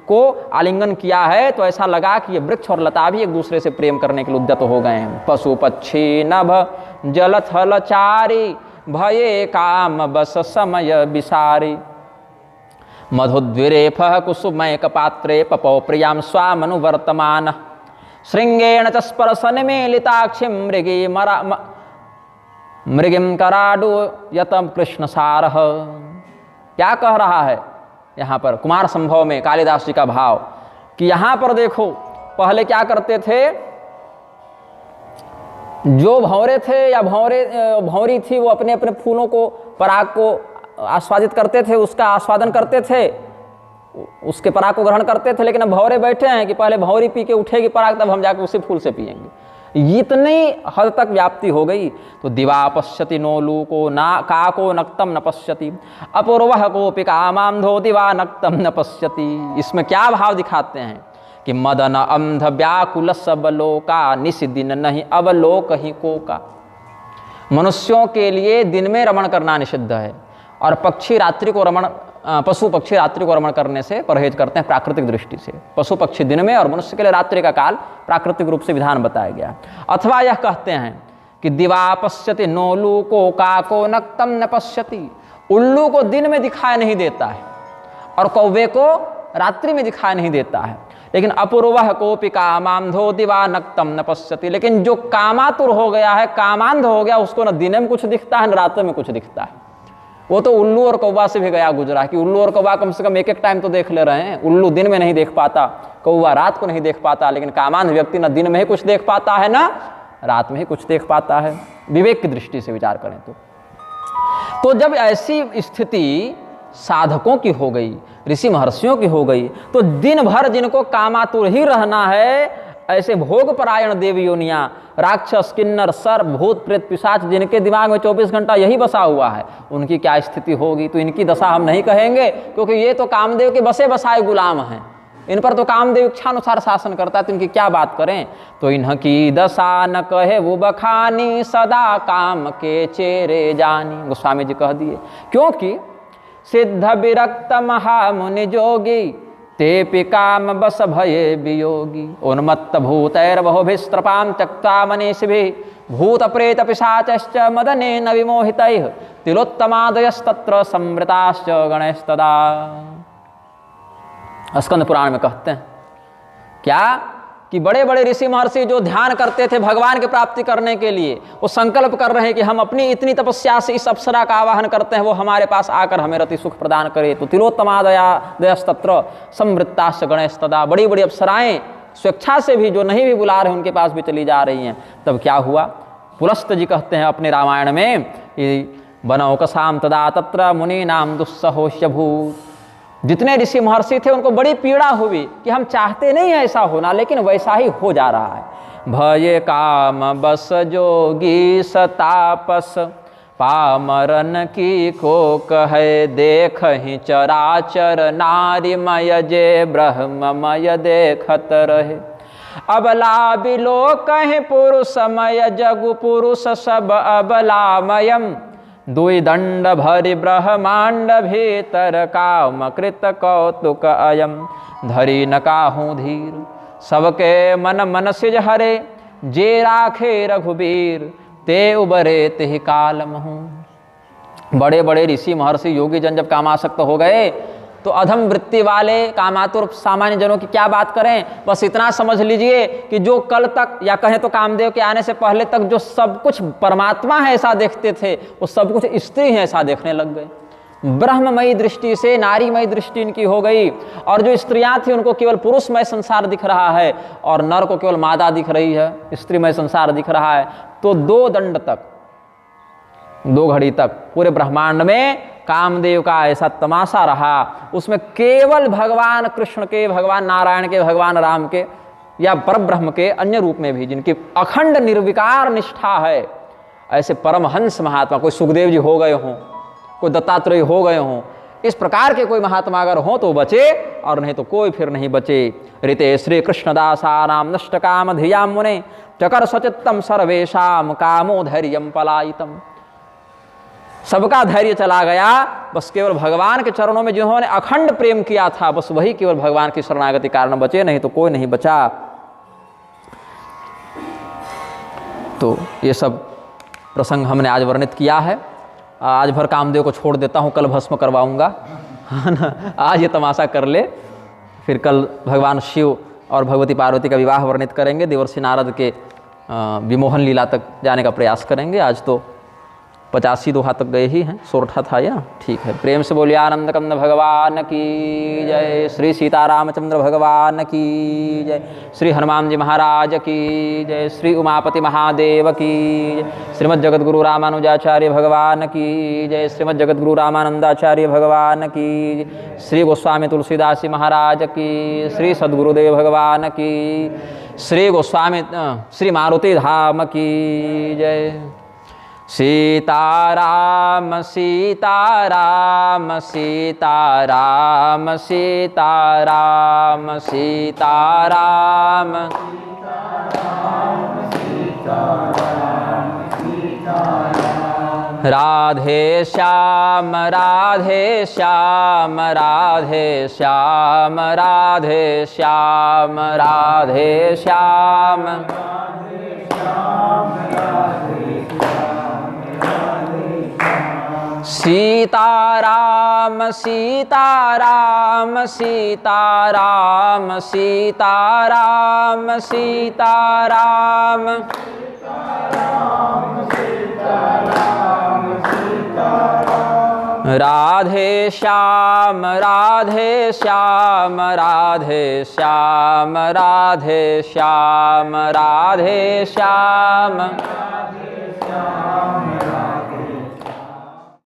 S1: को आलिंगन किया है, तो ऐसा लगा कि ये वृक्ष और लता भी एक दूसरे से प्रेम करने के लिए उद्यत हो गए हैं। पशु पक्षी नभ जल थल चारी भये काम बस समय विसारी मधुद्विरेफ कुसुमय कपात्रे पपौ प्रियाम स्वामनुवर्तमान श्रृंगेण च स्पर्शन मेलिताक्षि मृगिम कराडु यतम कृष्ण सारह। क्या कह रहा है यहाँ पर कुमार संभव में कालिदास जी का भाव कि यहाँ पर देखो पहले क्या करते थे, जो भंवरे थे या भंवरी थी वो अपने अपने फूलों को पराग को आस्वादित करते थे, उसका आस्वादन करते थे, उसके पराग को ग्रहण करते थे। लेकिन अब भंवरे बैठे हैं कि पहले भंवरी पी के उठेगी पराग तब हम जाकर उसी फूल से पिएंगे। इतनी हद तक व्याप्ति हो गई। तो दिवा पश्यति नोलू को ना काको नक्तम न पश्यति अपूर्वः कोपि कामां धो दिवा नक्तम न पश्यति। इसमें क्या भाव दिखाते हैं कि मदन अंध व्याकुल सबलोका निस दिन नहीं अवलोक ही कोका। मनुष्यों के लिए दिन में रमण करना निषिद्ध है, और पक्षी रात्रि को रमण पशु पक्षी रात्रि को रमण करने से परहेज करते हैं प्राकृतिक दृष्टि से। पशु पक्षी दिन में और मनुष्य के लिए रात्रि का काल प्राकृतिक रूप से विधान बताया गया। अथवा यह कहते हैं कि दिवा पश्यति नोलू को काको नक्तम न पश्यति। उल्लू को दिन में दिखाई नहीं देता है और कौवे को रात्रि में दिखाई नहीं देता है, लेकिन अपूर्वः कोपि कामांधो दिवा नक्तम न पश्यति। लेकिन जो कामातुर हो गया है, कामांध हो गया, उसको न दिन में कुछ दिखता है न रात में कुछ दिखता है। वो तो उल्लू और कौवा से भी गया गुजरा कि उल्लू और कौवा कम से कम एक एक टाइम तो देख ले रहे हैं। उल्लू दिन में नहीं देख पाता, कौवा रात को नहीं देख पाता, लेकिन कामांध व्यक्ति न दिन में ही कुछ देख पाता है न रात में ही कुछ देख पाता है, विवेक की दृष्टि से विचार करें तो जब ऐसी स्थिति साधकों की हो गई, ऋषि महर्षियों की हो गई, तो दिन भर जिनको कामातुर ही रहना है, ऐसे भोग परायण देवी योनियां, राक्षस, किन्नर, सर्प, भूत, प्रेत, पिशाच, जिनके दिमाग में 24 घंटा यही बसा हुआ है, उनकी क्या स्थिति होगी। तो इनकी दशा हम नहीं कहेंगे, क्योंकि ये तो कामदेव के बसे बसाए गुलाम हैं, इन पर तो कामदेव इच्छानुसार शासन करता है, तो इनकी क्या बात करें। तो इनकी दशा न कहे वो बखानी, सदा काम के चेरे जानी। गोस्वामी जी कह दिए, क्योंकि सिद्ध विरक्त महामुनि जोगी, तेपि काम बस भये वियोगी। उन्मत्त भूतैर्बहुभिस्त्रपां त्यक्त्वा मनीषिभिः, भूत प्रेत पिशाचश्च मदनेन विमोहितैः, तिलोत्तमादयस्तत्र संवृताश्च गणैस्तदा। स्कंद पुराण में कहते हैं क्या कि बड़े बड़े ऋषि महर्षि जो ध्यान करते थे भगवान की प्राप्ति करने के लिए, वो संकल्प कर रहे हैं कि हम अपनी इतनी तपस्या से इस अप्सरा का आवाहन करते हैं, वो हमारे पास आकर हमें रति सुख प्रदान करे। तो तिलोत्तमादयस्तत्र संवृत्ताश्च गणैस्तदा, बड़ी बड़ी अप्सराएं स्वेच्छा से भी, जो नहीं भी बुला रहे उनके पास भी चली जा रही हैं। तब क्या हुआ, पुलस्त जी कहते हैं अपने रामायण में कि बनौकसाम तदा तत्र मुनि नाम दुस्सहोष्य भूत। जितने ऋषि महर्षि थे उनको बड़ी पीड़ा हुई कि हम चाहते नहीं है ऐसा होना, लेकिन वैसा ही हो जा रहा है। भय काम बस जोगी सतापस, पामरन की को कहे देख ही चराचर, नारीमय जे ब्रह्ममय देखत रहे। अबला बिलो कहे पुरुषमय, जगु पुरुष सब अबलामयम, दुई दंड भरि ब्रह्मांड भीतर, काम कृत कौतुक अयम। धरी न काहू धीर, सबके मन मन सिज हरे, जे राखे रघुबीर, ते उबरे ते काल महू। बड़े बड़े ऋषि महर्षि योगी जन जब कामासक्त हो गए, तो अधम वृत्ति वाले कामातुर सामान्य जनों की क्या बात करें। बस इतना समझ लीजिए कि जो कल तक, या कहें तो कामदेव के आने से पहले तक, जो सब कुछ परमात्मा है ऐसा देखते थे, वो सब कुछ स्त्री है ऐसा देखने लग गए। ब्रह्ममयी दृष्टि से नारीमयी दृष्टि इनकी हो गई, और जो स्त्रियां थी उनको केवल पुरुषमय संसार दिख रहा है, और नर को केवल मादा दिख रही है, स्त्रीमय संसार दिख रहा है। तो 2 दंड तक, 2 घड़ी तक पूरे ब्रह्मांड में कामदेव का ऐसा तमाशा रहा। उसमें केवल भगवान कृष्ण के, भगवान नारायण के, भगवान राम के, या परब्रह्म के अन्य रूप में भी जिनकी अखंड निर्विकार निष्ठा है, ऐसे परमहंस महात्मा, कोई सुखदेव जी हो गए हों, कोई दत्तात्रेय हो गए हों, इस प्रकार के कोई महात्मा अगर हों तो बचे, और नहीं तो कोई फिर नहीं बचे। ऋते श्री कृष्णदासानाम नष्ट काम धियाम मुने, चकर सचित्तम सर्वेशाम कामो धैर्यम पलायितम। सबका धैर्य चला गया, बस केवल भगवान के चरणों में जिन्होंने अखंड प्रेम किया था, बस वही केवल भगवान की शरणागति कारण बचे, नहीं तो कोई नहीं बचा। तो ये सब प्रसंग हमने आज वर्णित किया है। आज भर कामदेव को छोड़ देता हूँ, कल भस्म करवाऊंगा, है ना। आज ये तमाशा कर ले, फिर कल भगवान शिव और भगवती पार्वती का विवाह वर्णित करेंगे, देवर्षि नारद के विमोहन लीला तक जाने का प्रयास करेंगे। आज तो 85 दोहा तक गए ही हैं, 16 था या ठीक है। प्रेम से बोलिए आनंद कंद भगवान की जय, श्री सीतारामचंद्र भगवान की जय, श्री हनुमान जी महाराज की जय, श्री उमापति महादेव की जय, श्रीमद् जगद्गुरु रामानुजाचार्य भगवान की जय, श्रीमद् जगद्गुरु रामानंदाचार्य भगवान की जय, श्री गोस्वामी तुलसीदास जी महाराज की, श्री सद्गुरुदेव भगवान की, श्री गोस्वामी श्री मारुति धाम की जय। सीताराम सीताराम सीताराम सीताराम सीताराम राधे श्याम राधे श्याम राधे श्याम राधे श्याम राधे श्याम। सीताराम सीताराम सीताराम सीताराम सीताराम राधे श्याम राधे श्याम राधे श्याम राधे श्याम राधे श्याम